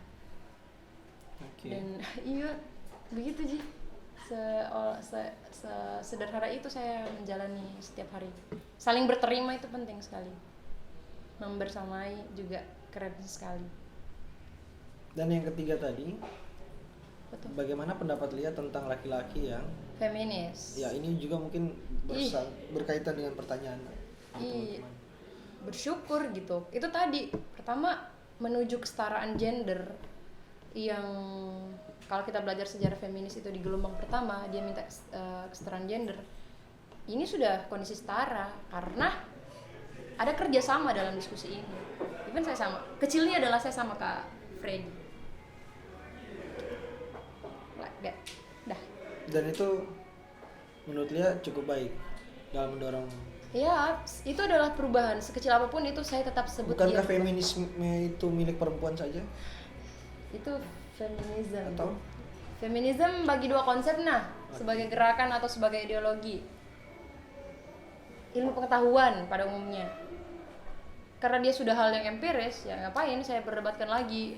Okay. Dan iya begitu Ji. Sederhana itu saya menjalani setiap hari. Saling berterima itu penting sekali. Membersamai juga keren sekali. Dan yang ketiga tadi, betul. Bagaimana pendapat Lia tentang laki-laki yang Feminis? Ya, ini juga mungkin berkaitan dengan pertanyaan teman-teman. Bersyukur gitu. Itu tadi pertama menuju kesetaraan gender, yang kalau kita belajar sejarah feminis itu di gelombang pertama dia minta kesetaraan gender. Ini sudah kondisi setara karena ada kerjasama dalam diskusi ini. Even saya sama, kecilnya adalah saya sama Kak Freddy. Dah. Dan itu menurut Lia cukup baik dalam mendorong. Ya, itu adalah perubahan sekecil apapun itu saya tetap sebut. Bukankah feminisme itu milik perempuan saja? Itu feminisme. Atau feminisme bagi dua konsep sebagai gerakan atau sebagai ideologi. Ilmu pengetahuan pada umumnya. Karena dia sudah hal yang empiris, ya ngapain saya perdebatkan lagi.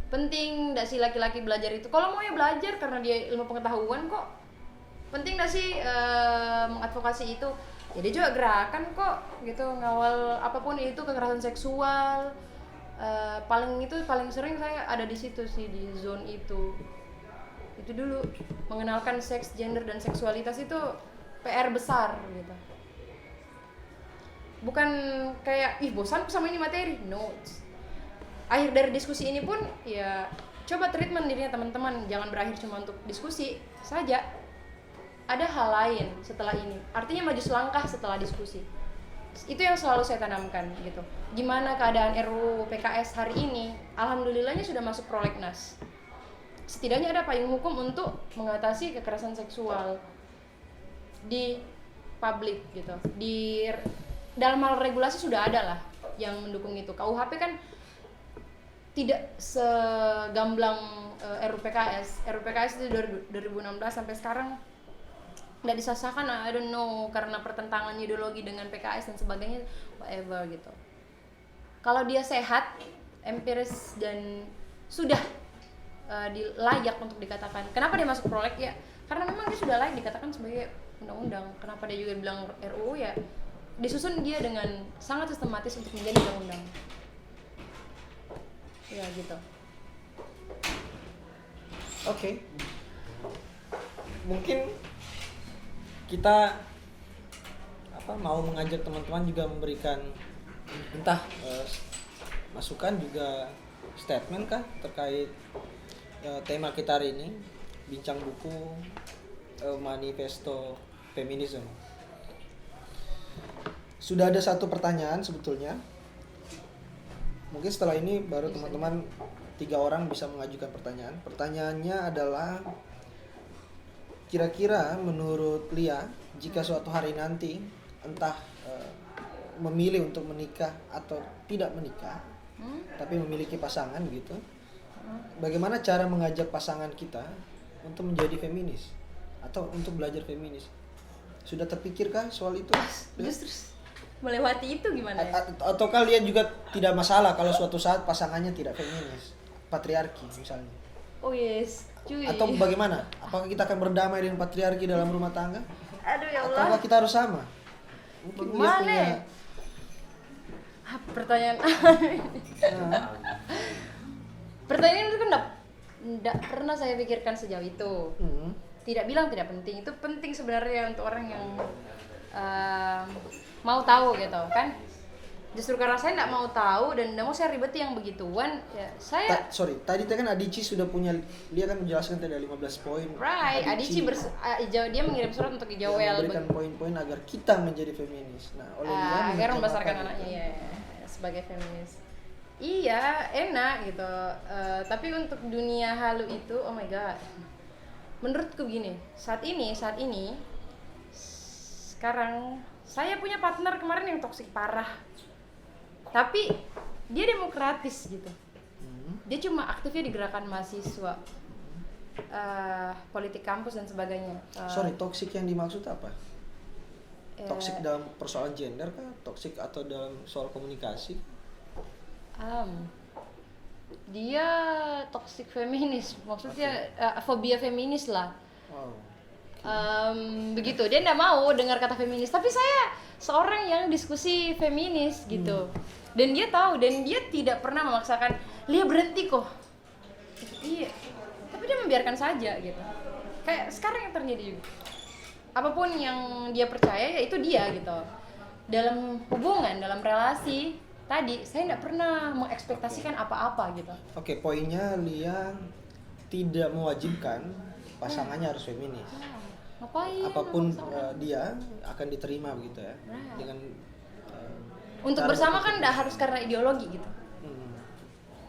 Penting enggak sih laki-laki belajar itu? Kalau mau ya belajar karena dia ilmu pengetahuan kok. Penting enggak sih mengadvokasi itu? Ya dia juga gerakan kok gitu, ngawal apapun itu kekerasan seksual. Paling sering saya ada di situ sih, di zone itu dulu. Mengenalkan seks, gender dan seksualitas itu PR besar gitu. Bukan kayak bosan sama ini materi, no. Akhir dari diskusi ini pun ya coba treatment dirinya teman-teman, jangan berakhir cuma untuk diskusi saja. Ada hal lain setelah ini, artinya maju selangkah setelah diskusi. Itu yang selalu saya tanamkan gitu. Gimana keadaan RUU PKS hari ini? Alhamdulillahnya sudah masuk prolegnas. Setidaknya ada payung hukum untuk mengatasi kekerasan seksual di publik gitu. Di dalam hal regulasi sudah ada lah yang mendukung itu. KUHP kan tidak segamblang RUU PKS. RUU PKS itu 2016 sampai sekarang nggak disahkan, I don't know, karena pertentangan ideologi dengan PKS dan sebagainya, whatever gitu. Kalau dia sehat, empiris dan sudah layak untuk dikatakan. Kenapa dia masuk proleg ya? Karena memang dia sudah layak dikatakan sebagai undang-undang. Kenapa dia juga bilang RUU ya? Disusun dia dengan sangat sistematis untuk menjadi undang-undang. Ya gitu. Oke. Mungkin kita mau mengajak teman-teman juga memberikan entah masukan juga statement kah terkait tema kita hari ini, bincang buku manifesto feminisme. Sudah ada satu pertanyaan sebetulnya. Mungkin setelah ini baru teman-teman 3 orang bisa mengajukan pertanyaan. Pertanyaannya adalah, kira-kira menurut Lia, jika suatu hari nanti entah memilih untuk menikah atau tidak menikah, tapi memiliki pasangan gitu, bagaimana cara mengajak pasangan kita untuk menjadi feminis atau untuk belajar feminis? Sudah terpikirkah soal itu? Justru melewati itu gimana ya? Atau kalian juga tidak masalah kalau suatu saat pasangannya tidak feminis, patriarki misalnya? Oh yes. Cuy. Atau bagaimana? Apakah kita akan berdamai dengan patriarki dalam rumah tangga? Aduh ya Allah. Atau kita harus sama? Mungkin dia punya Pertanyaan Nah, pertanyaan itu kan enggak pernah saya pikirkan sejauh itu. hmm. Tidak bilang tidak penting, itu penting sebenarnya untuk orang yang mau tahu gitu kan. Justru karena saya nggak mau tahu dan nggak mau saya ribeti yang begituan, ya saya Tadi kan Adici sudah punya, dia kan menjelaskan tadi ada 15 poin. right. Adici dia mengirim surat untuk Dia Joel memberikan poin-poin agar kita menjadi feminis. Nah, oleh dia agar membesarkan mencoba anaknya ya sebagai feminis. Iya, enak gitu. Tapi untuk dunia halu itu, oh my god. Menurutku gini, saat ini sekarang saya punya partner kemarin yang toksik parah. Tapi dia demokratis gitu. Dia cuma aktifnya di gerakan mahasiswa, politik kampus dan sebagainya. Sorry, toksik yang dimaksud apa? Toksik dalam persoalan gender kah? Toksik atau dalam soal komunikasi? Dia toxic feminis, maksudnya fobia feminis lah. Wow. Begitu, dia nggak mau dengar kata feminis, tapi saya seorang yang diskusi feminis gitu. Dan dia tahu, dan dia tidak pernah memaksakan Lia berhenti kok. Iya, tapi dia membiarkan saja gitu. Kayak sekarang yang terjadi juga. Apapun yang dia percaya ya itu dia gitu. Dalam hubungan, dalam relasi tadi saya nggak pernah mengekspektasikan apa-apa gitu. Oke, poinnya Lia tidak mewajibkan pasangannya harus feminis. Ngapain? Apapun dia akan diterima begitu ya. Dengan untuk cara bersama berpikir. kan nggak harus karena ideologi gitu.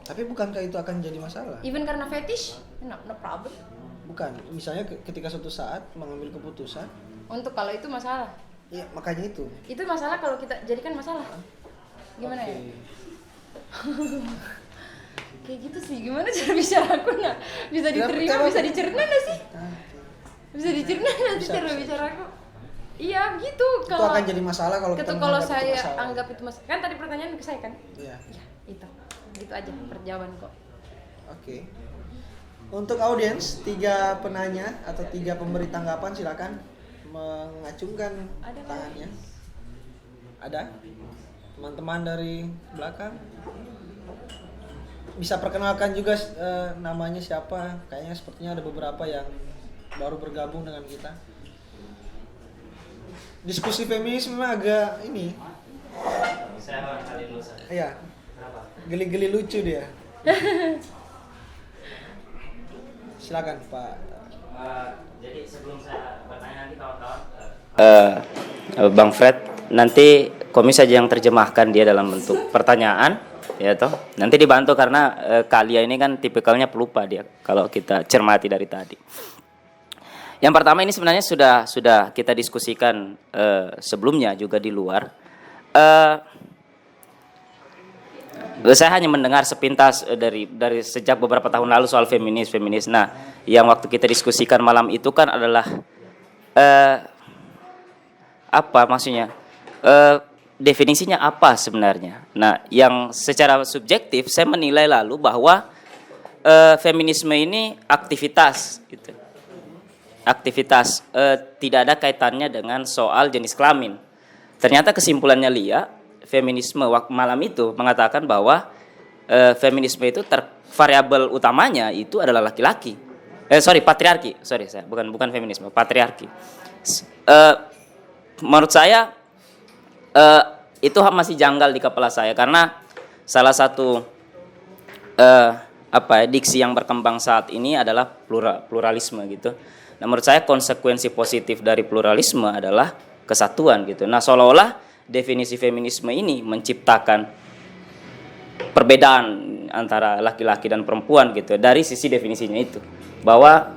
Tapi bukankah itu akan jadi masalah? Even karena fetish, no problem. Bukan, misalnya ketika suatu saat mengambil keputusan. Untuk kalau itu masalah. Ya, makanya itu. Itu masalah kalau kita jadikan masalah. Gimana ya? Kayak gitu sih. Gimana cara bicara aku nah? Bisa diterima, bisa dicerna nggak sih? Bisa dicerna nggak sih cara bicara aku? Iya gitu. Itu akan jadi masalah kalau kita kalau menganggap saya itu masalah. anggap itu masalah. Kan tadi pertanyaan ke saya kan? Iya. Iya, itu. Gitu aja perjawaban kok. Oke. Untuk audiens, 3 penanya atau 3 pemberi tanggapan silakan mengacungkan tangannya. Ada? Teman-teman dari belakang bisa perkenalkan juga namanya siapa? Kayaknya sepertinya ada beberapa yang baru bergabung dengan kita. Diskusi feminis memang agak ini. Saya barangkali dulu saya. Iya. Kenapa? Geli-geli lucu dia. Silakan Pak. Jadi sebelum saya bertanya nanti kawan-kawan, Bang Fred, nanti Komis saja yang terjemahkan dia dalam bentuk pertanyaan, ya toh. Nanti dibantu karena Kalia ini kan tipikalnya pelupa dia kalau kita cermati dari tadi. Yang pertama ini sebenarnya sudah kita diskusikan sebelumnya juga di luar. Saya hanya mendengar sepintas dari sejak beberapa tahun lalu soal feminis. Nah, yang waktu kita diskusikan malam itu kan adalah apa maksudnya? Definisinya apa sebenarnya? Nah, yang secara subjektif saya menilai lalu bahwa feminisme ini aktivitas gitu. Aktivitas tidak ada kaitannya dengan soal jenis kelamin. Ternyata kesimpulannya Lia, feminisme malam itu mengatakan bahwa feminisme itu variabel utamanya itu adalah laki-laki. Patriarki. Saya bukan feminisme, patriarki. Menurut saya itu masih janggal di kepala saya karena salah satu diksi yang berkembang saat ini adalah pluralisme gitu. Nah, menurut saya konsekuensi positif dari pluralisme adalah kesatuan gitu. Nah, seolah-olah definisi feminisme ini menciptakan perbedaan antara laki-laki dan perempuan gitu. Dari sisi definisinya itu, bahwa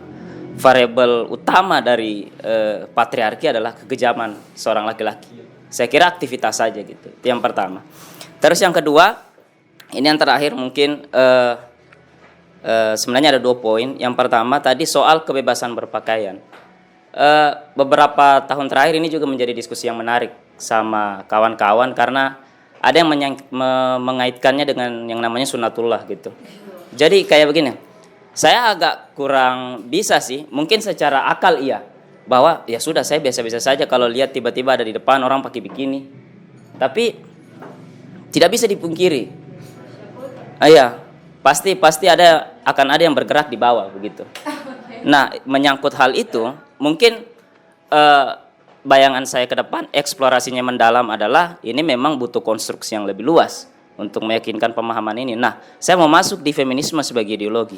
variabel utama dari patriarki adalah kekejaman seorang laki-laki. Saya kira aktivitas saja gitu. Itu yang pertama. Terus yang kedua, ini yang terakhir mungkin sebenarnya ada 2 poin. Yang pertama tadi soal kebebasan berpakaian. Beberapa tahun terakhir ini juga menjadi diskusi yang menarik sama kawan-kawan karena ada yang mengaitkannya dengan yang namanya sunatullah gitu. Jadi kayak begini, saya agak kurang bisa sih, mungkin secara akal iya, bahwa ya sudah saya biasa-biasa saja kalau lihat tiba-tiba ada di depan orang pakai bikini. Tapi tidak bisa dipungkiri. Iya, pasti akan ada yang bergerak di bawah begitu. Nah, menyangkut hal itu, mungkin bayangan saya ke depan eksplorasinya mendalam adalah ini memang butuh konstruksi yang lebih luas untuk meyakinkan pemahaman ini. Nah, saya mau masuk di feminisme sebagai ideologi,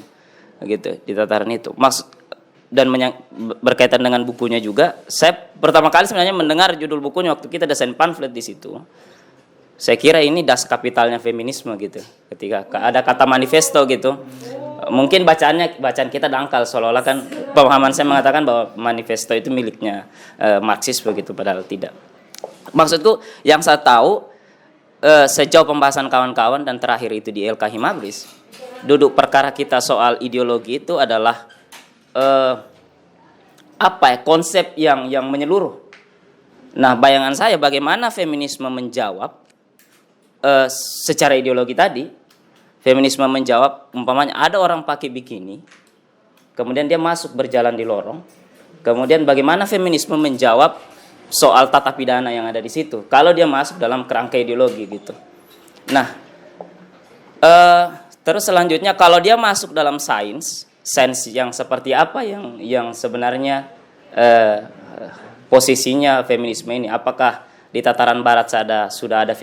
gitu di tataran itu. Dan berkaitan dengan bukunya juga, saya pertama kali sebenarnya mendengar judul bukunya waktu kita desain pamflet di situ. Saya kira ini das kapitalnya feminisme gitu. Ketika ada kata manifesto gitu, mungkin bacaan kita dangkal seolah-olah kan pemahaman saya mengatakan bahwa manifesto itu miliknya Marxis begitu, padahal tidak. Maksudku yang saya tahu sejauh pembahasan kawan-kawan dan terakhir itu di LK Himabris, duduk perkara kita soal ideologi itu adalah konsep yang menyeluruh. Nah, bayangan saya bagaimana feminisme menjawab secara ideologi tadi. Feminisme menjawab umpamanya ada orang pakai bikini, kemudian dia masuk berjalan di lorong, kemudian bagaimana feminisme menjawab soal tata pidana yang ada di situ kalau dia masuk dalam kerangka ideologi gitu. Nah, terus selanjutnya kalau dia masuk dalam sains yang seperti apa yang sebenarnya posisinya feminisme ini, apakah di tataran barat sudah ada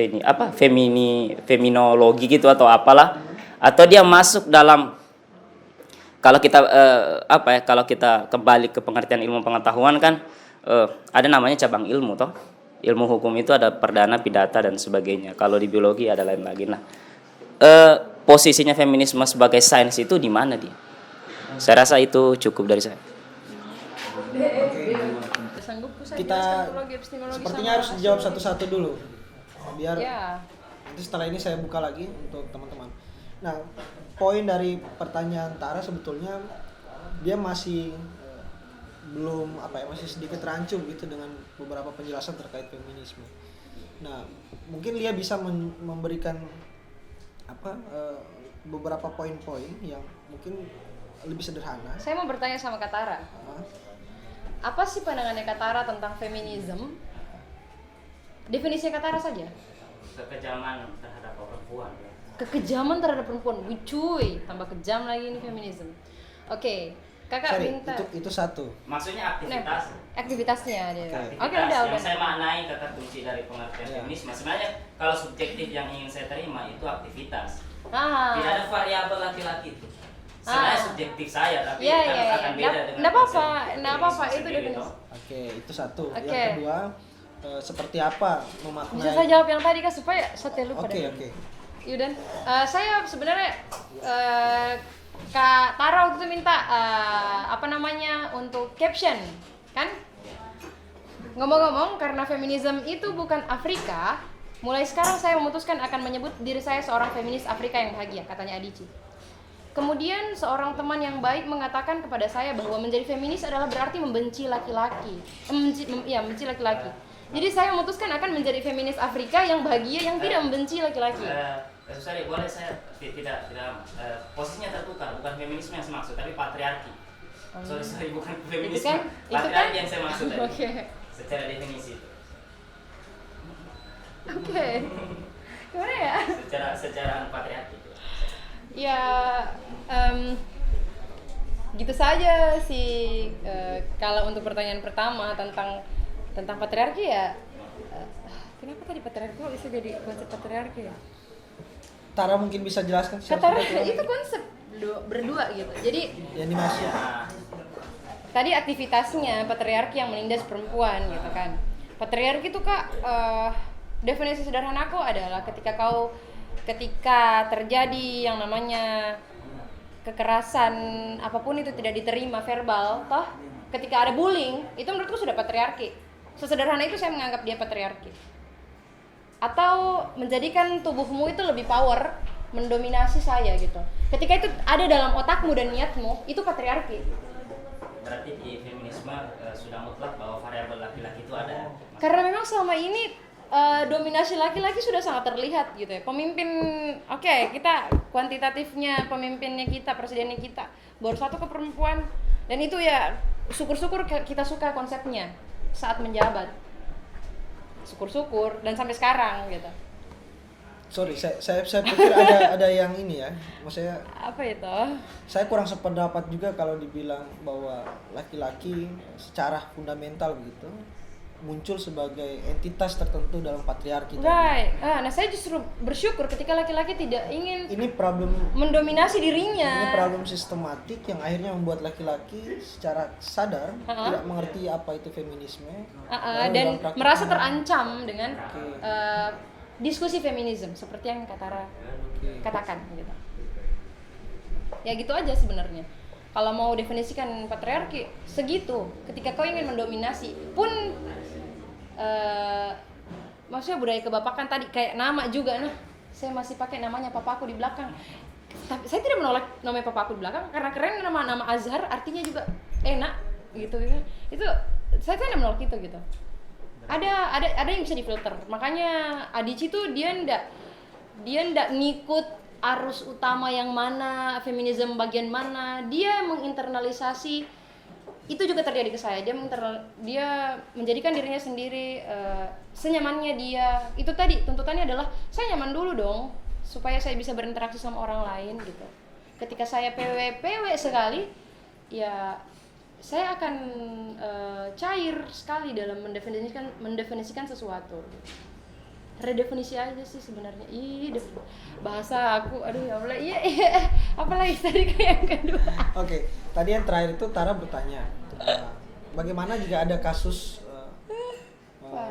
feminologi gitu atau apalah, atau dia masuk dalam, kalau kita kalau kita kembali ke pengertian ilmu pengetahuan kan ada namanya cabang ilmu toh. Ilmu hukum itu ada perdana, pidata dan sebagainya. Kalau di biologi ada lain lagi. Nah, posisinya feminisme sebagai sains itu di mana dia? Saya rasa itu cukup dari saya. Kita sepertinya harus dijawab satu-satu dulu, biar nanti setelah ini saya buka lagi untuk teman-teman. Nah, poin dari pertanyaan Tara sebetulnya dia masih masih sedikit rancu gitu dengan beberapa penjelasan terkait feminisme. Nah, mungkin Lia bisa memberikan beberapa poin-poin yang mungkin lebih sederhana. Saya mau bertanya sama Kak Tara. Apa sih pandangannya Kak Tara tentang feminisme? Definisinya Kak Tara saja. Kekejaman terhadap perempuan. Kekejaman terhadap perempuan. Wih cuy, tambah kejam lagi ini feminisme. Oke, Kakak minta. Itu satu. Maksudnya aktivitas. Aktivitasnya dia. Oke, udah. Udah. Saya maknai kata kunci dari pengertian feminisme. Sebenarnya kalau subjektif yang ingin saya terima itu aktivitas. Tidak ada variabel laki-laki itu. Sebenarnya subjektif saya, tapi akan beda dengan. Nggak apa-apa, itu definisi. Oke, itu satu. Yang kedua, seperti apa memaknai? Bisa saya jawab yang tadi Kak supaya saya lupa. Oke. Yudan, saya sebenarnya Kak Tara waktu itu minta untuk caption, kan? Ngomong-ngomong, karena feminisme itu bukan Afrika, mulai sekarang saya memutuskan akan menyebut diri saya seorang feminis Afrika yang bahagia, katanya Adici. Kemudian seorang teman yang baik mengatakan kepada saya bahwa menjadi feminis adalah berarti membenci laki-laki. Membenci laki-laki. Jadi saya memutuskan akan menjadi feminis Afrika yang bahagia, yang tidak membenci laki-laki. Sorry, boleh saya tidak posisinya tertukar, bukan feminisme yang saya maksud, tapi patriarki. Sorry, bukan feminisme. Patriarki yang saya maksud tadi. Okay. Secara definisi. Oke. Gimana ya? Secara patriarki. Ya, gitu saja sih. Kalau untuk pertanyaan pertama tentang patriarki ya, kenapa tadi patriarki kok bisa jadi konsep patriarki ya? Tara mungkin bisa jelaskan. Tara itu konsep berdua gitu. Jadi yang dimaksud tadi aktivitasnya patriarki yang menindas perempuan gitu kan. Patriarki itu Kak, definisi sederhana aku adalah ketika terjadi yang namanya kekerasan apapun itu tidak diterima verbal, toh ketika ada bullying itu menurutku sudah patriarki. Sesederhana itu saya menganggap dia patriarki. Atau menjadikan tubuhmu itu lebih power, mendominasi saya gitu. Ketika itu ada dalam otakmu dan niatmu, itu patriarki. Berarti di feminisme sudah mutlak bahwa variabel laki-laki itu ada. Karena memang selama ini dominasi laki-laki sudah sangat terlihat gitu ya. Pemimpin, kita kuantitatifnya pemimpinnya kita, presidennya kita baru satu ke perempuan, dan itu ya syukur-syukur kita suka konsepnya saat menjabat, syukur-syukur dan sampai sekarang gitu. sorry, saya pikir ada yang ini ya, maksudnya Apa itu? saya kurang sependapat juga kalau dibilang bahwa laki-laki secara fundamental begitu muncul sebagai entitas tertentu dalam patriarki tadi. Right. Nah, saya justru bersyukur ketika laki-laki tidak ingin Ini problem mendominasi ini dirinya. problem sistematik yang akhirnya membuat laki-laki secara sadar tidak mengerti apa itu feminisme lalu Dan dalam praktiknya- merasa terancam dengan Oke. diskusi feminisme seperti yang Katara Oke. katakan gitu. Ya gitu aja sebenarnya. Kalau mau definisikan patriarki segitu, ketika kau ingin mendominasi pun maksudnya budaya kebapakan tadi kayak nama juga, nah saya masih pakai namanya papaku di belakang. Tapi saya tidak menolak namanya papaku di belakang karena keren, nama Azhar artinya juga enak gitu ya. Itu saya tidak menolak itu gitu. Ada yang bisa difilter. Makanya Adici tuh dia ndak ngikut arus utama yang mana, feminisme bagian mana. Dia menginternalisasi. Itu juga terjadi ke saya. Dia menjadikan dirinya sendiri senyamannya dia. Itu tadi tuntutannya adalah saya nyaman dulu dong supaya saya bisa berinteraksi sama orang lain gitu. Ketika saya PW sekali, ya saya akan cair sekali dalam mendefinisikan sesuatu. Redefinisi aja sih sebenarnya. Bahasa aku, aduh ya Allah. Iya. Apalagi tadi kayak yang kedua. Oke, tadi yang terakhir itu Tara bertanya, bagaimana jika ada kasus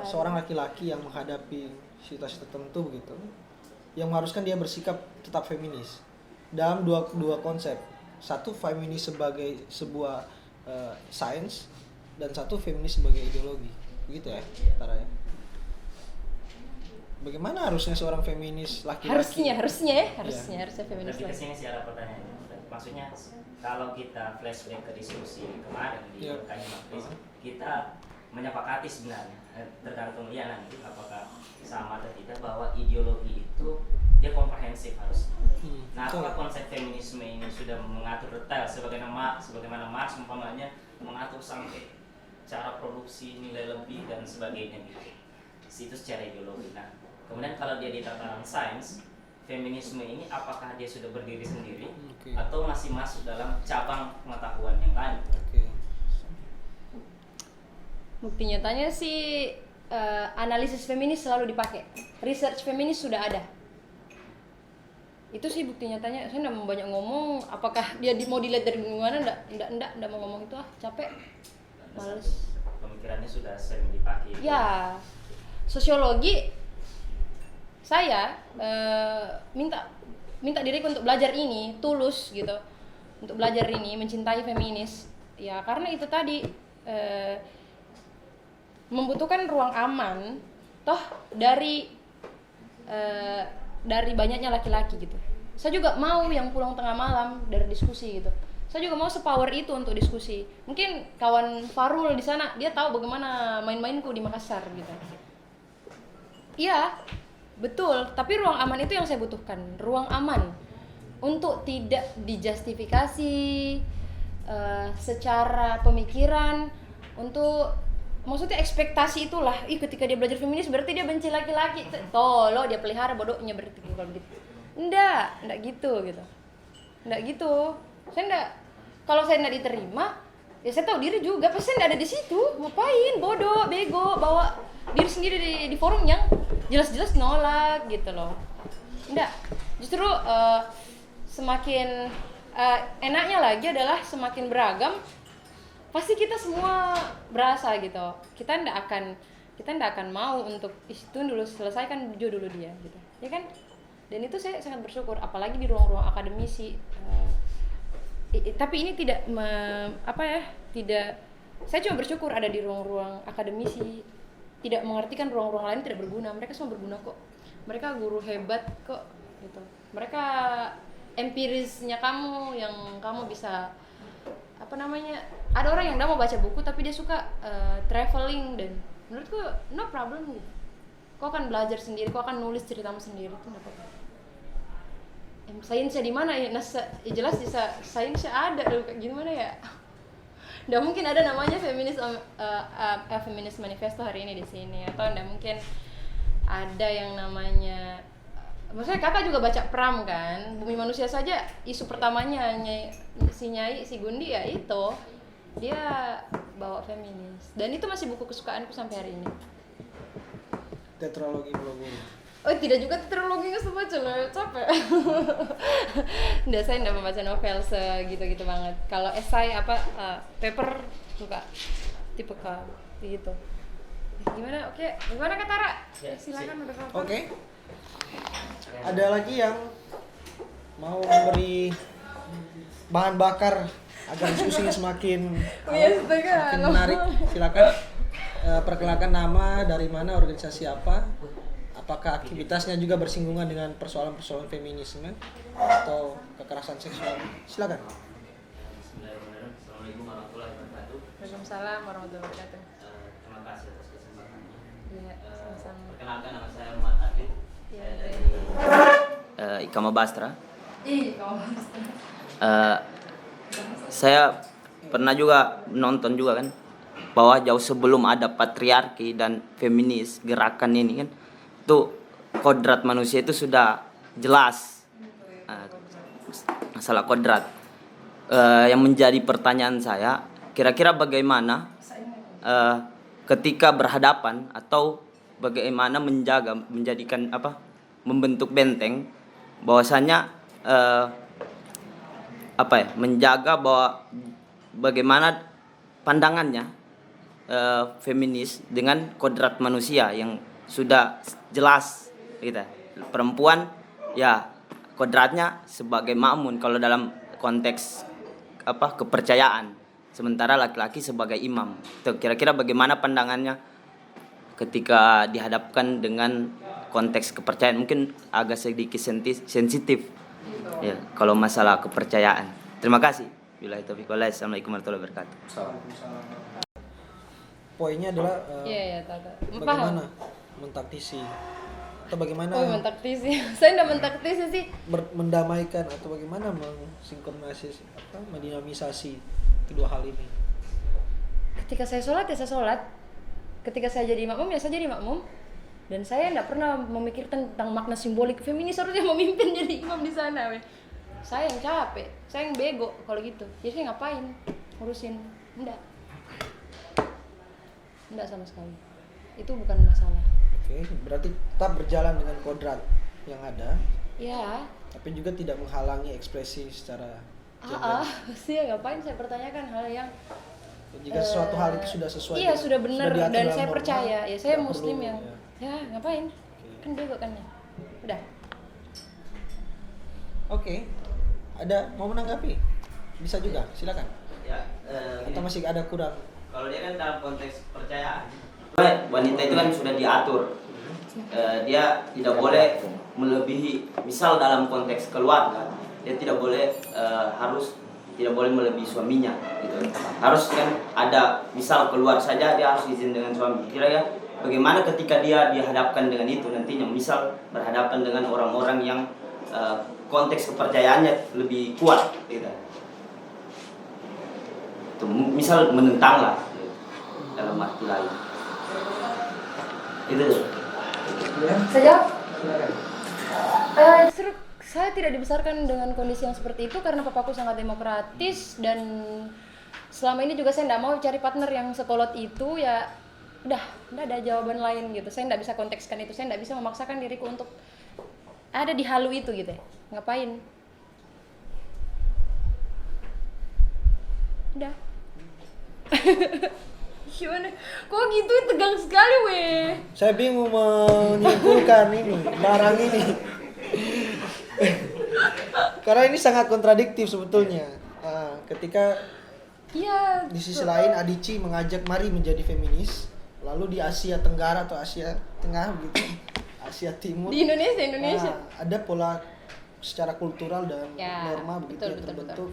seorang laki-laki yang menghadapi situasi tertentu begitu, yang mengharuskan dia bersikap tetap feminis dalam dua konsep, satu feminis sebagai sebuah sains dan satu feminis sebagai ideologi, begitu ya, Tara ya? Bagaimana harusnya seorang feminis laki-laki? Harusnya feminis Lebih ke lagi. sini sih ada pertanyaan. Maksudnya kalau kita flashback ke diskusi kemarin di Iya. Kanya Maklis, kita menyepakati sebenarnya tergantung ya nanti apakah sama atau tidak bahwa ideologi itu dia komprehensif harus. Nah, betul. apakah konsep feminisme ini sudah mengatur detail sebagaimana Marx umpamanya mengatur sampai cara produksi nilai lebih dan sebagainya gitu. Itu secara ideologi. Nah, kemudian kalau dia di tataran sains, feminisme ini apakah dia sudah berdiri sendiri Oke. atau masih masuk dalam cabang pengetahuan yang lain? Oke. Bukti nyatanya sih analisis feminis selalu dipakai. Research feminis sudah ada. Itu sih bukti nyatanya. Saya enggak mau banyak ngomong. Apakah dia mau dilihat dari mana? Enggak mau ngomong itu, capek. Males. Pemikirannya sudah sering dipakai. Ya, sosiologi saya minta diriku untuk belajar ini tulus gitu, untuk belajar ini mencintai feminis ya karena itu tadi membutuhkan ruang aman toh dari banyaknya laki-laki gitu. Saya juga mau yang pulang tengah malam dari diskusi gitu. Saya juga mau sepower itu untuk diskusi. Mungkin kawan Farul di sana dia tahu bagaimana main-mainku di Makassar gitu. Iya, betul. Tapi ruang aman itu yang saya butuhkan. Ruang aman untuk tidak dijustifikasi secara pemikiran. Untuk maksudnya ekspektasi itulah. Ketika dia belajar feminis berarti dia benci laki-laki. Tolong dia pelihara bodohnya berarti kalau begitu. Enggak gitu. Enggak gitu. Kalau saya enggak diterima, ya saya tahu diri juga. Pasti enggak ada di situ. Ngapain bodoh, bego, bawa diri sendiri di forum yang jelas-jelas nolak gitu loh. Enggak. Justru semakin enaknya lagi adalah semakin beragam pasti kita semua berasa gitu. Kita enggak akan mau untuk itu dulu selesaikan dulu dia gitu. Ya kan? Dan itu saya sangat bersyukur apalagi di ruang-ruang akademisi. Tapi ini tidak saya cuma bersyukur ada di ruang-ruang akademisi. Tidak mengartikan ruang-ruang lain tidak berguna. Mereka semua berguna kok. Mereka guru hebat kok gitu. Mereka empirisnya kamu yang kamu bisa ada orang yang enggak mau baca buku tapi dia suka traveling dan menurutku no problem gitu. Kau akan belajar sendiri, kau akan nulis ceritamu sendiri itu enggak apa-apa. Sainsnya di mana ya? Jelas sainsnya ada loh, gimana ya? Nggak mungkin ada namanya feminist manifesto hari ini di sini atau nggak mungkin ada yang namanya maksudnya kakak juga baca Pram kan, Bumi Manusia saja isu pertamanya si Nyai si Gundi ya itu dia bawa feminis, dan itu masih buku kesukaanku sampai hari ini. Tetralogi Pulau. Oh tidak juga tetralogi, nggak baca loh, capek. Nggak, saya nggak membaca novel segitu-gitu banget. Kalau esai paper suka tipe gitu. Gimana? Oke, gimana Kak Tara? Silakan udah apa? Oke. Ada lagi yang mau memberi bahan bakar agar diskusinya semakin menarik? Silakan. Perkenalkan nama, dari mana, organisasi apa, apakah aktivitasnya juga bersinggungan dengan persoalan-persoalan feminisme atau kekerasan seksual. Silakan. Assalamualaikum warahmatullahi wabarakatuh. Waalaikumsalam warahmatullahi wabarakatuh. Terima kasih atas kesempatannya. Iya, sama-sama. Perkenalkan, nama saya Muhammad Adil. Iya, Saya dari Ikama Bastra. Saya pernah juga nonton juga kan, bahwa jauh sebelum ada patriarki dan feminis, gerakan ini kan, tuh kodrat manusia itu sudah jelas. Masalah kodrat. Yang menjadi pertanyaan saya, kira-kira bagaimana ketika berhadapan, atau bagaimana menjadikan membentuk benteng bahwasanya menjaga bahwa bagaimana pandangannya feminis dengan kodrat manusia yang sudah jelas gitu. Perempuan ya kodratnya sebagai makmun kalau dalam konteks kepercayaan, sementara laki-laki sebagai imam. Itu kira-kira bagaimana pandangannya ketika dihadapkan dengan konteks kepercayaan, mungkin agak sedikit sensitif ya kalau masalah kepercayaan. Terima kasih. Billahi taufiq wal hidayah. Assalamualaikum warahmatullahi wabarakatuh. Poinnya adalah bagaimana mentaktisi atau bagaimana mentaktisi. Saya enggak mentaktisi sih. Mendamaikan atau bagaimana mensinkronisasi mendinamisasi kedua hal ini. Ketika saya sholat ya saya sholat. Ketika saya jadi makmum ya saya jadi makmum. Dan saya enggak pernah memikirkan tentang makna simbolik feminis harusnya memimpin jadi imam di sana. Saya yang capek, saya yang bego kalau gitu. Jadi saya ngapain ngurusin? Enggak sama sekali. Itu bukan masalah. Oke, berarti tetap berjalan dengan kodrat yang ada. Ya. Tapi juga tidak menghalangi ekspresi secara gender. Sih ngapain saya pertanyakan hal yang jika sesuatu hal itu sudah sesuai. Iya, sudah benar sudah dan saya norma, percaya. Ya saya muslim perlu, yang ya ngapain? Kan bego kan ya. Udah. Oke. Ada mau menanggapi? Bisa juga, silakan. Ya, atau masih ada kurang? Kalau dia kan dalam konteks percayaan, wanita itu kan sudah diatur. Dia tidak boleh melebihi, misal dalam konteks keluarga, dia tidak boleh tidak boleh melebihi suaminya gitu. Harus kan ada, misal keluar saja dia harus izin dengan suami. Kira-kira bagaimana ketika dia dihadapkan dengan itu nantinya, misal berhadapan dengan orang-orang yang konteks kepercayaannya lebih kuat gitu. Itu misal menentang lah dalam arti lain. Itu. Saya jawab. Justru saya tidak dibesarkan dengan kondisi yang seperti itu karena papaku sangat demokratis, dan selama ini juga saya tidak mau cari partner yang sekolot itu. Ya udah, tidak ada jawaban lain gitu. Saya tidak bisa kontekskan itu, saya tidak bisa memaksakan diriku untuk ada di halu itu gitu ya. Ngapain? Udah. Gimana? Kok gitu tegang sekali weh. Saya bingung menyimpulkan ini barang ini. Karena ini sangat kontradiktif sebetulnya. Ketika Iya. di sisi lain Adichie mengajak mari menjadi feminis, lalu di Asia Tenggara atau Asia Tengah begitu, Asia Timur, Di Indonesia. ada pola secara kultural dan Ya, norma begitu betul, yang betul, terbentuk.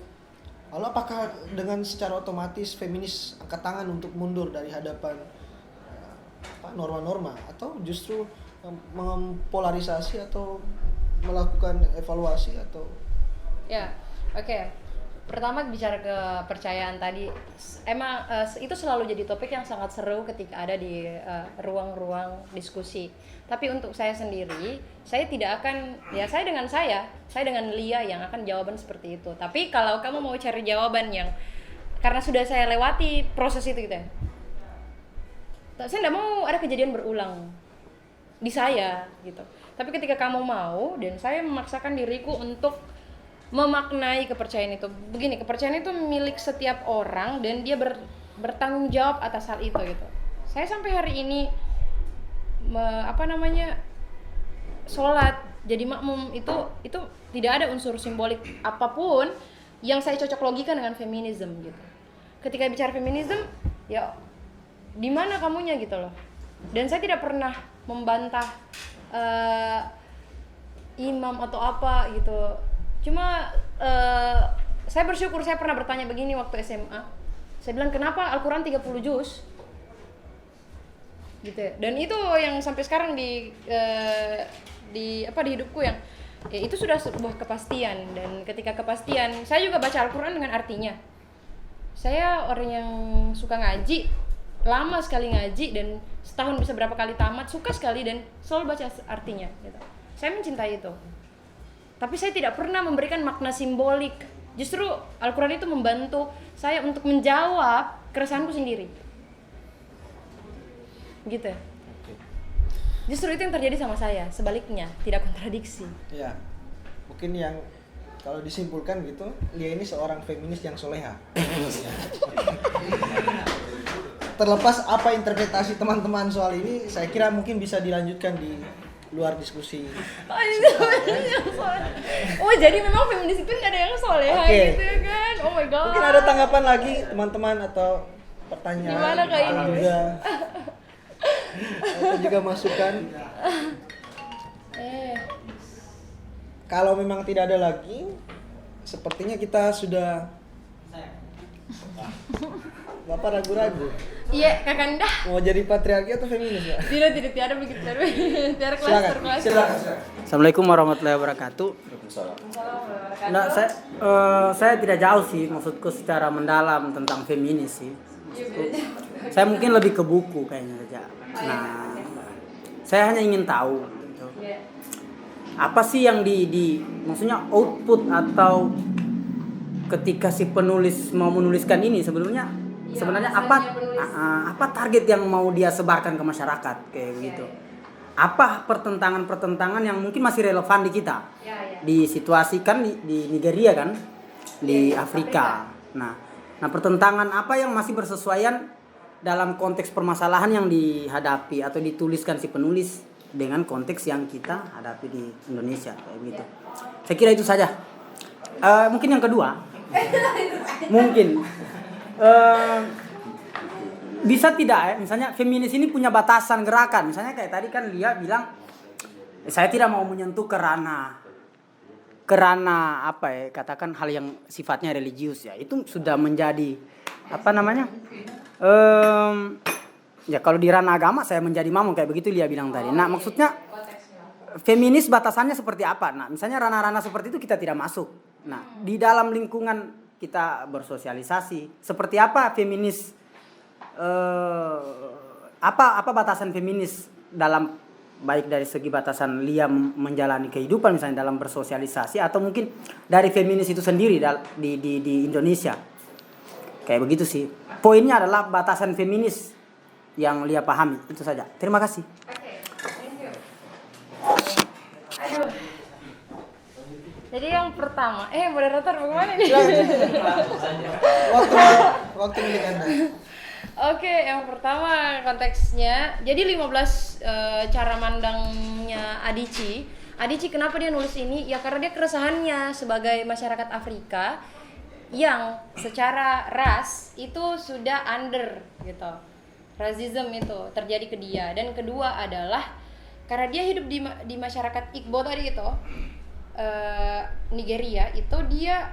Lalu apakah dengan secara otomatis feminis angkat tangan untuk mundur dari hadapan norma-norma, atau justru mempolarisasi atau melakukan evaluasi atau Ya, oke. Pertama bicara kepercayaan tadi, emang itu selalu jadi topik yang sangat seru ketika ada di ruang-ruang diskusi. Tapi untuk saya sendiri, saya tidak akan, ya saya dengan Lia yang akan jawaban seperti itu. Tapi kalau kamu mau cari jawaban yang, karena sudah saya lewati proses itu gitu ya, saya tidak mau ada kejadian berulang di saya gitu. Tapi ketika kamu mau dan saya memaksakan diriku untuk memaknai kepercayaan itu. Begini, kepercayaan itu milik setiap orang dan dia bertanggung jawab atas hal itu gitu. Saya sampai hari ini sholat jadi makmum itu tidak ada unsur simbolik apapun yang saya cocok logikan dengan feminisme gitu. Ketika bicara feminisme, ya di mana kamunya gitu loh. Dan saya tidak pernah membantah imam atau apa gitu. Cuma saya bersyukur saya pernah bertanya begini waktu SMA. Saya bilang, kenapa Al-Quran 30 juz? Gitu ya. Dan itu yang sampai sekarang di hidupku yang ya itu sudah sebuah kepastian. Dan ketika kepastian, saya juga baca Al-Quran dengan artinya. Saya orang yang suka ngaji, lama sekali ngaji dan setahun bisa berapa kali tamat, suka sekali dan selalu baca artinya gitu. Saya mencintai itu. Tapi saya tidak pernah memberikan makna simbolik. Justru Al-Quran itu membantu saya untuk menjawab keresahanku sendiri. Gitu. Justru itu yang terjadi sama saya, sebaliknya, tidak kontradiksi. Ya, mungkin yang kalau disimpulkan gitu, Lia ini seorang feminis yang soleha. Terlepas apa interpretasi teman-teman soal ini, saya kira mungkin bisa dilanjutkan di luar diskusi. Oh, jadi memang feminis itu nggak ada yang soleha gitu ya kan? Oh my god. Mungkin ada tanggapan lagi teman-teman atau pertanyaan? Gimana kak ini? Atau juga masukan? Kalau memang tidak ada lagi, sepertinya kita sudah. Bapak ragu-ragu. Iya, Kakak Indah. Mau jadi patriarki atau feminis, Pak? Tidak ada begitu. Tiada kelas. Silakan. Assalamualaikum warahmatullahi wabarakatuh. Nah, saya tidak jauh sih maksudku secara mendalam tentang feminis sih. Saya mungkin lebih ke buku kayaknya saja. Nah, saya hanya ingin tahu gitu. Apa sih yang maksudnya output atau ketika si penulis mau menuliskan ini sebenarnya apa target yang mau dia sebarkan ke masyarakat kayak begitu. Apa pertentangan yang mungkin masih relevan di kita. Di situasi kan di Nigeria kan, di Afrika. Nah, pertentangan apa yang masih bersesuaian dalam konteks permasalahan yang dihadapi atau dituliskan si penulis dengan konteks yang kita hadapi di Indonesia kayak gitu. Saya kira itu saja. Mungkin yang kedua, mungkin bisa tidak ya, misalnya feminis ini punya batasan gerakan. Misalnya kayak tadi kan Lia bilang, saya tidak mau menyentuh kerana apa ya, katakan hal yang sifatnya religius ya. Itu sudah menjadi ya kalau di ranah agama saya menjadi mamong kayak begitu Lia bilang tadi. Nah, maksudnya feminis batasannya seperti apa? Nah, misalnya ranah-ranah seperti itu kita tidak masuk. Nah, di dalam lingkungan kita bersosialisasi, seperti apa feminis, apa batasan feminis dalam baik dari segi batasan Lia menjalani kehidupan misalnya dalam bersosialisasi atau mungkin dari feminis itu sendiri di Indonesia. Kayak begitu sih. Poinnya adalah batasan feminis yang Lia pahami. Itu saja. Terima kasih. Jadi yang pertama, moderator bagaimana nih? Waktu milik Anda. Oke, yang pertama konteksnya, jadi 15 cara mandangnya Adichie. Adichie kenapa dia nulis ini? Ya karena dia keresahannya sebagai masyarakat Afrika yang secara ras itu sudah under gitu. Rasism itu terjadi ke dia. Dan kedua adalah karena dia hidup di masyarakat Igbo tadi itu, Nigeria itu, dia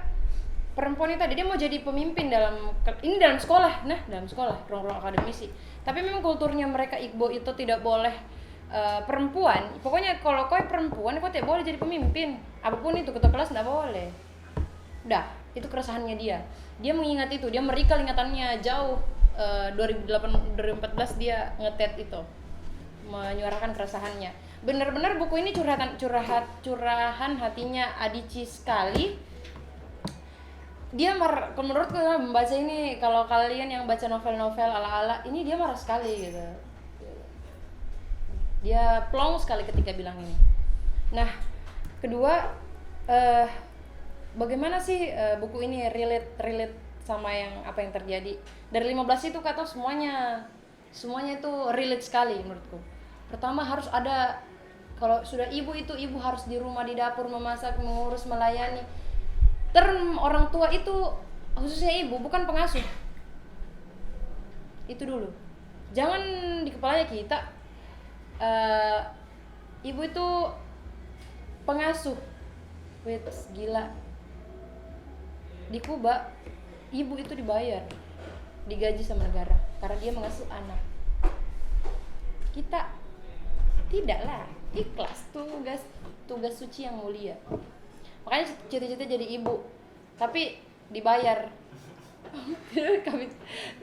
perempuan itu tadi dia mau jadi pemimpin dalam sekolah, ruang-ruang akademisi. Tapi memang kulturnya mereka Igbo itu tidak boleh perempuan. Pokoknya kalau kau perempuan kau tidak boleh jadi pemimpin. Apapun itu ketua kelas tidak boleh. Udah. Itu keresahannya dia mengingat itu, dia merecall ingatannya jauh. 2014 dia ngetet itu, menyuarakan keresahannya. Benar-benar buku ini curahan hatinya Adichie sekali. Dia menurutku membaca ini, kalau kalian yang baca novel-novel ala-ala ini, dia marah sekali gitu. Dia plong sekali ketika bilang ini. Nah, kedua, bagaimana sih buku ini relate sama apa yang terjadi dari 15 itu, kata semuanya itu relate sekali menurutku. Pertama, harus ada, kalau sudah ibu harus di rumah, di dapur, memasak, mengurus, melayani. Term orang tua itu khususnya ibu, bukan pengasuh. Itu dulu, jangan di kepalanya kita ibu itu pengasuh. Wait, gila. Di Kuba ibu itu digaji sama negara karena dia mengasuh anak. Kita tidaklah, ikhlas, tugas suci yang mulia. Makanya cita-cita jadi ibu, tapi dibayar.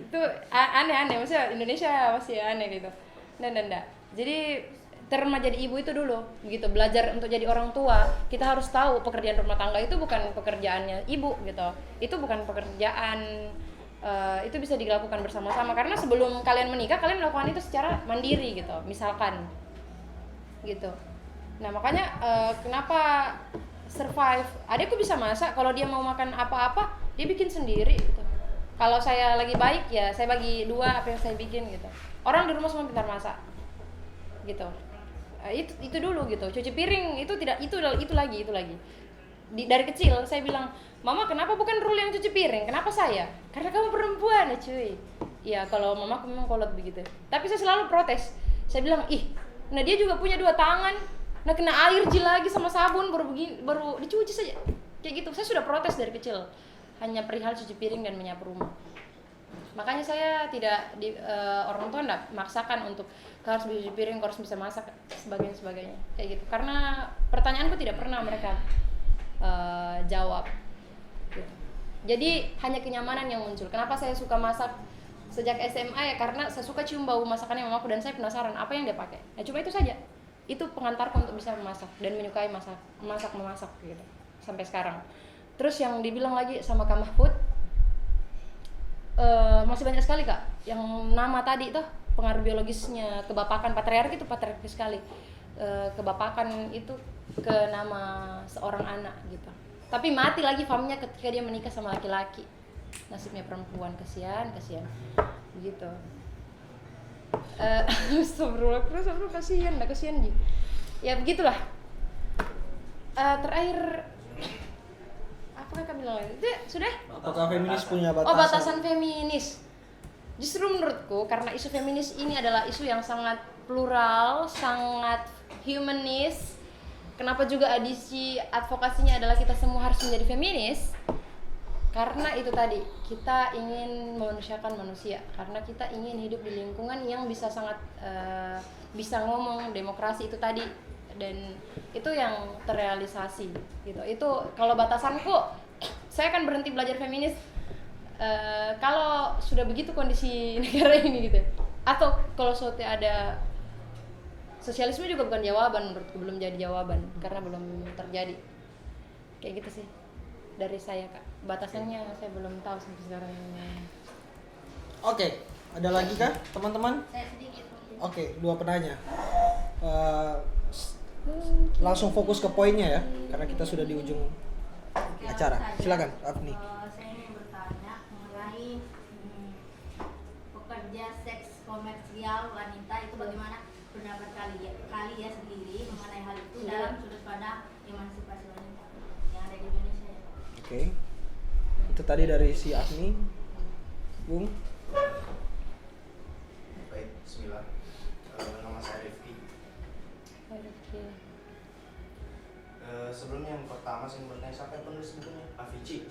Itu aneh-aneh, maksudnya Indonesia masih aneh gitu. Nggak. Jadi terma jadi ibu itu dulu, begitu belajar untuk jadi orang tua, kita harus tahu pekerjaan rumah tangga itu bukan pekerjaannya ibu gitu, itu bukan pekerjaan, itu bisa dilakukan bersama-sama, karena sebelum kalian menikah kalian melakukan itu secara mandiri gitu, misalkan gitu. Nah makanya kenapa survive, adekku bisa masak, kalau dia mau makan apa-apa dia bikin sendiri gitu. Kalau saya lagi baik ya saya bagi dua apa yang saya bikin gitu. Orang di rumah semua pintar masak gitu. Itu dulu gitu. Cuci piring itu tidak, itu lagi. Dari kecil saya bilang, "Mama, kenapa bukan Rul yang cuci piring? Kenapa saya?" "Karena kamu perempuan ya, cuy." Ya, kalau mamaku memang kolot begitu. Tapi saya selalu protes. Saya bilang, "Nah dia juga punya 2 tangan. Nah kena air lagi sama sabun baru dicuci saja." Kayak gitu. Saya sudah protes dari kecil. Hanya perihal cuci piring dan menyapu rumah. Makanya saya tidak orang tua enggak maksakan untuk kau harus bisa cuci piring, kau harus bisa masak, sebagainya kayak gitu. Karena pertanyaanku tidak pernah mereka jawab gitu. Jadi hanya kenyamanan yang muncul. Kenapa saya suka masak sejak SMA ya, karena saya suka cium bau masakannya mamaku dan saya penasaran apa yang dia pakai. Nah, coba itu saja. Itu pengantarku untuk bisa memasak dan menyukai memasak gitu sampai sekarang. Terus yang dibilang lagi sama Kak Mahfud, masih banyak sekali Kak yang nama tadi tuh, pengaruh biologisnya, kebapakan, patriarki itu patriarki sekali. Kebapakan itu ke nama seorang anak gitu. Tapi mati lagi famnya ketika dia menikah sama laki-laki. Nasibnya perempuan, kasihan begitu. Astagfirullah, kasihan Ji. Ya begitulah. Terakhir apa kakak bilang lagi? Sudah? Apakah feminis punya batasan? Oh, batasan feminis. Justru menurutku karena isu feminis ini adalah isu yang sangat plural, sangat humanis. Kenapa juga advokasinya adalah kita semua harus menjadi feminis? Karena itu tadi, kita ingin memanusiakan manusia. Karena kita ingin hidup di lingkungan yang bisa sangat bisa ngomong demokrasi itu tadi, dan itu yang terrealisasi gitu. Itu kalau batasanku, saya akan berhenti belajar feminis kalau sudah begitu kondisi negara ini gitu. Atau kalau suatu ada sosialisme juga bukan jawaban menurutku, belum jadi jawaban karena belum terjadi. Kayak gitu sih dari saya Kak. Batasannya saya belum tahu sampai sekarang. Oke, ada lagi kah teman-teman? Saya sedikit mungkin. Oke, 2 penanya. Langsung fokus ke poinnya ya, karena kita sudah di ujung acara. Silakan, Afni. Saya ingin bertanya mengenai pekerja seks komersial wanita itu, bagaimana pendapat kalian sendiri mengenai hal itu dalam sudut pandang emansipasi wanita yang ada di Indonesia ya? Oke. Itu tadi dari si Afni. Bung. Baik, bismillah. Nama saya Rifki. Sebelumnya yang pertama saya bertanya, siapa yang penulis bukunya? Avicii?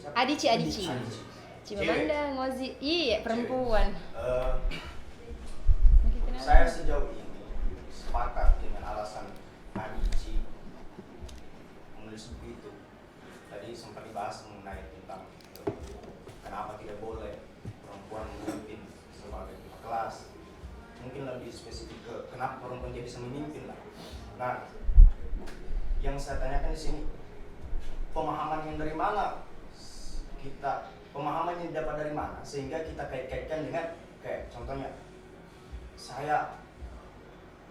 Adichie. Cimamanda Ngozi. Iya, perempuan. Saya sejauh ini sepakat dengan alasan Adichie menulis buku itu. Tadi sempat dibahas mengenai tentang spesifik ke kenapa perempuan dia bisa memimpin lah. Nah, yang saya tanyakan di sini, pemahaman yang dari mana pemahaman yang dapat dari mana sehingga kita kait-kaitkan dengan kayak contohnya saya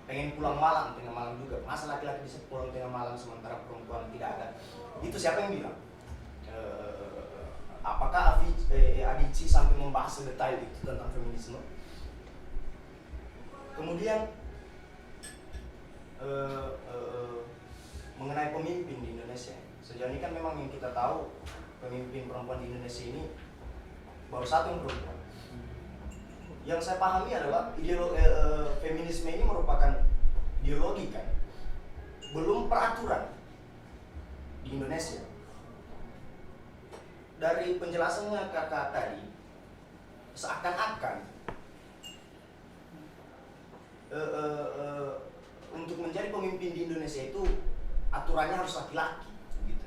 pengen pulang malam tengah malam juga, masa laki-laki bisa pulang tengah malam sementara perempuan tidak ada, itu siapa yang bilang? Apakah Adici sampai membahas detail itu tentang feminisme? Kemudian mengenai pemimpin di Indonesia, sejauh ini kan memang yang kita tahu pemimpin perempuan di Indonesia ini baru satu yang perempuan. Yang saya pahami adalah feminisme ini merupakan ideologi kan, belum peraturan di Indonesia. Dari penjelasannya kakak tadi, seakan-akan untuk menjadi pemimpin di Indonesia itu aturannya harus laki-laki. Gitu.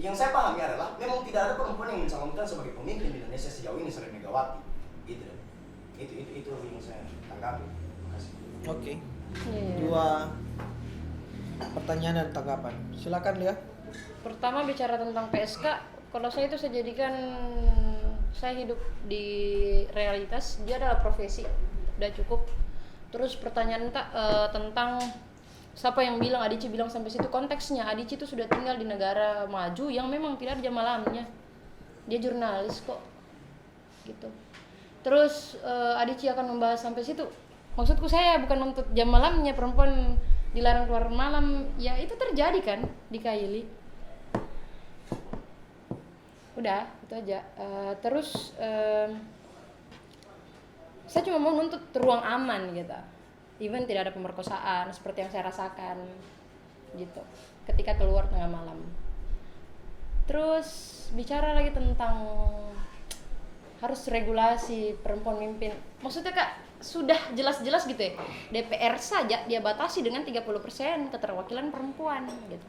Yang saya pahami adalah memang tidak ada perempuan yang mencalonkan sebagai pemimpin di Indonesia sejauh ini selain Megawati. Gitu. Itu yang saya tanggapi. Terima kasih. Oke. Iya. Dua pertanyaan dan tanggapan. Silakan Lia. Pertama bicara tentang PSK, kalau saya itu saya jadikan saya hidup di realitas, dia adalah profesi, udah cukup. Terus pertanyaan tentang siapa yang bilang, Adici bilang sampai situ, konteksnya Adici itu sudah tinggal di negara maju yang memang tidak ada jam malamnya, dia jurnalis kok, gitu. Terus Adici akan membahas sampai situ, maksudku saya bukan untuk jam malamnya perempuan dilarang keluar malam, ya itu terjadi kan di Kaili. Udah itu aja. Terus saya cuma mau nuntut ruang aman gitu, even tidak ada pemerkosaan seperti yang saya rasakan gitu ketika keluar tengah malam. Terus bicara lagi tentang harus regulasi perempuan mimpin, maksudnya Kak sudah jelas-jelas gitu ya, DPR saja dia batasi dengan 30% keterwakilan perempuan gitu.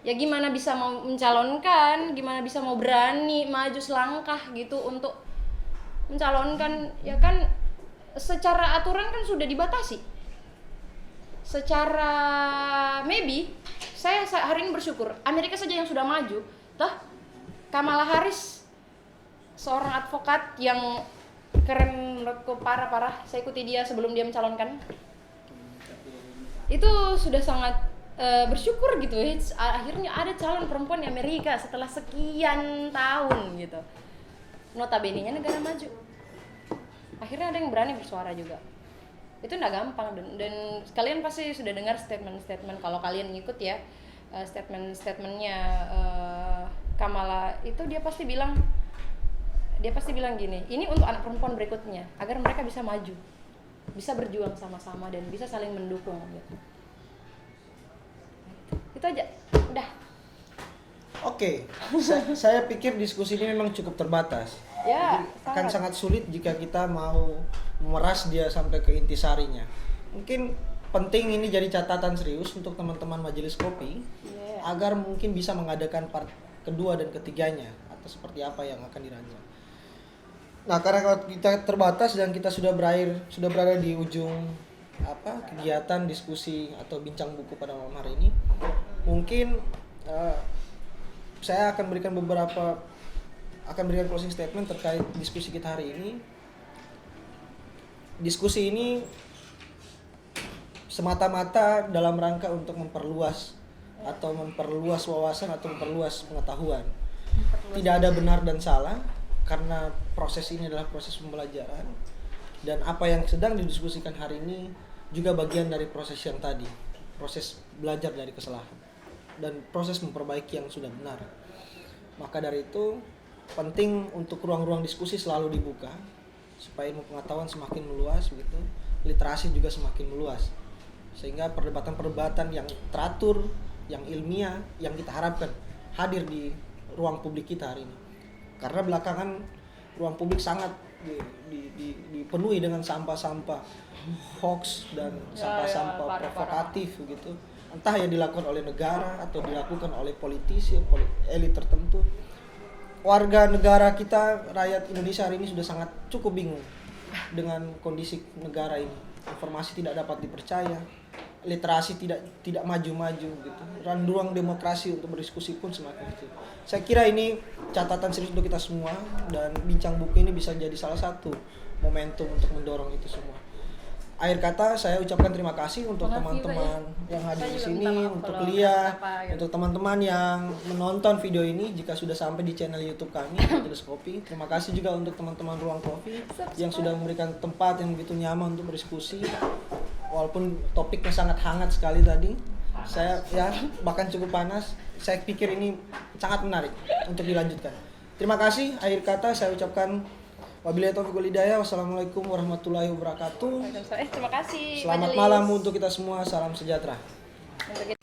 Ya gimana bisa mau mencalonkan, gimana bisa mau berani maju selangkah gitu untuk mencalonkan, ya kan secara aturan kan sudah dibatasi. Secara maybe saya hari ini bersyukur Amerika saja yang sudah maju, toh Kamala Harris seorang advokat yang keren menurutku, parah, saya ikuti dia sebelum dia mencalonkan. Itu sudah sangat bersyukur gitu, akhirnya ada calon perempuan di Amerika setelah sekian tahun gitu. Notabene-nya negara maju. Akhirnya ada yang berani bersuara juga. Itu enggak gampang dan kalian pasti sudah dengar statement-statement, kalau kalian ngikut ya, statement-statementnya Kamala itu dia pasti bilang gini, ini untuk anak perempuan berikutnya agar mereka bisa maju, bisa berjuang sama-sama dan bisa saling mendukung gitu. Itu aja, udah. Oke, saya pikir diskusi ini memang cukup terbatas. Ya, Jadi akan sangat sulit jika kita mau memeras dia sampai ke intisarinya. Mungkin penting ini jadi catatan serius untuk teman-teman Majelis Kopi, agar mungkin bisa mengadakan part kedua dan ketiganya atau seperti apa yang akan dirancang. Nah, karena kalau kita terbatas dan kita sudah berada di ujung kegiatan diskusi atau bincang buku pada malam hari ini, mungkin saya akan berikan closing statement terkait diskusi kita hari ini. Diskusi ini semata-mata dalam rangka untuk memperluas wawasan atau memperluas pengetahuan. Tidak ada benar dan salah, karena proses ini adalah proses pembelajaran, dan apa yang sedang didiskusikan hari ini juga bagian dari proses yang tadi, proses belajar dari kesalahan dan proses memperbaiki yang sudah benar. Maka dari itu penting untuk ruang-ruang diskusi selalu dibuka supaya pengetahuan semakin meluas begitu, literasi juga semakin meluas, sehingga perdebatan-perdebatan yang teratur, yang ilmiah, yang kita harapkan hadir di ruang publik kita hari ini. Karena belakangan ruang publik sangat dipenuhi dengan sampah-sampah hoax dan sampah-sampah provokatif begitu, entah yang dilakukan oleh negara atau dilakukan oleh politisi, elit tertentu. Warga negara kita, rakyat Indonesia hari ini sudah sangat cukup bingung dengan kondisi negara ini. informasi tidak dapat dipercaya, literasi tidak maju-maju gitu, dan ruang demokrasi untuk berdiskusi pun semakin kecil. Saya kira ini catatan serius untuk kita semua, dan bincang buku ini bisa jadi salah satu momentum untuk mendorong itu semua. Akhir kata saya ucapkan terima kasih untuk Makasih, teman-teman Pak, ya. yang hadir Saya di juga sini, minta maaf untuk kalau Lia, kenapa, gitu. untuk teman-teman yang menonton video ini jika sudah sampai di channel YouTube kami Majelis Kopi. Terima kasih juga untuk teman-teman Ruang Kopi yang sudah memberikan tempat yang begitu nyaman untuk berdiskusi. Walaupun topiknya sangat hangat sekali tadi, saya ya bahkan cukup panas. Saya pikir ini sangat menarik untuk dilanjutkan. Terima kasih. Akhir kata saya ucapkan wabillahi taufiq wal hidayah. Wassalamualaikum warahmatullahi wabarakatuh. Terima kasih. Selamat majelis. malam untuk kita semua. Salam sejahtera. Untuk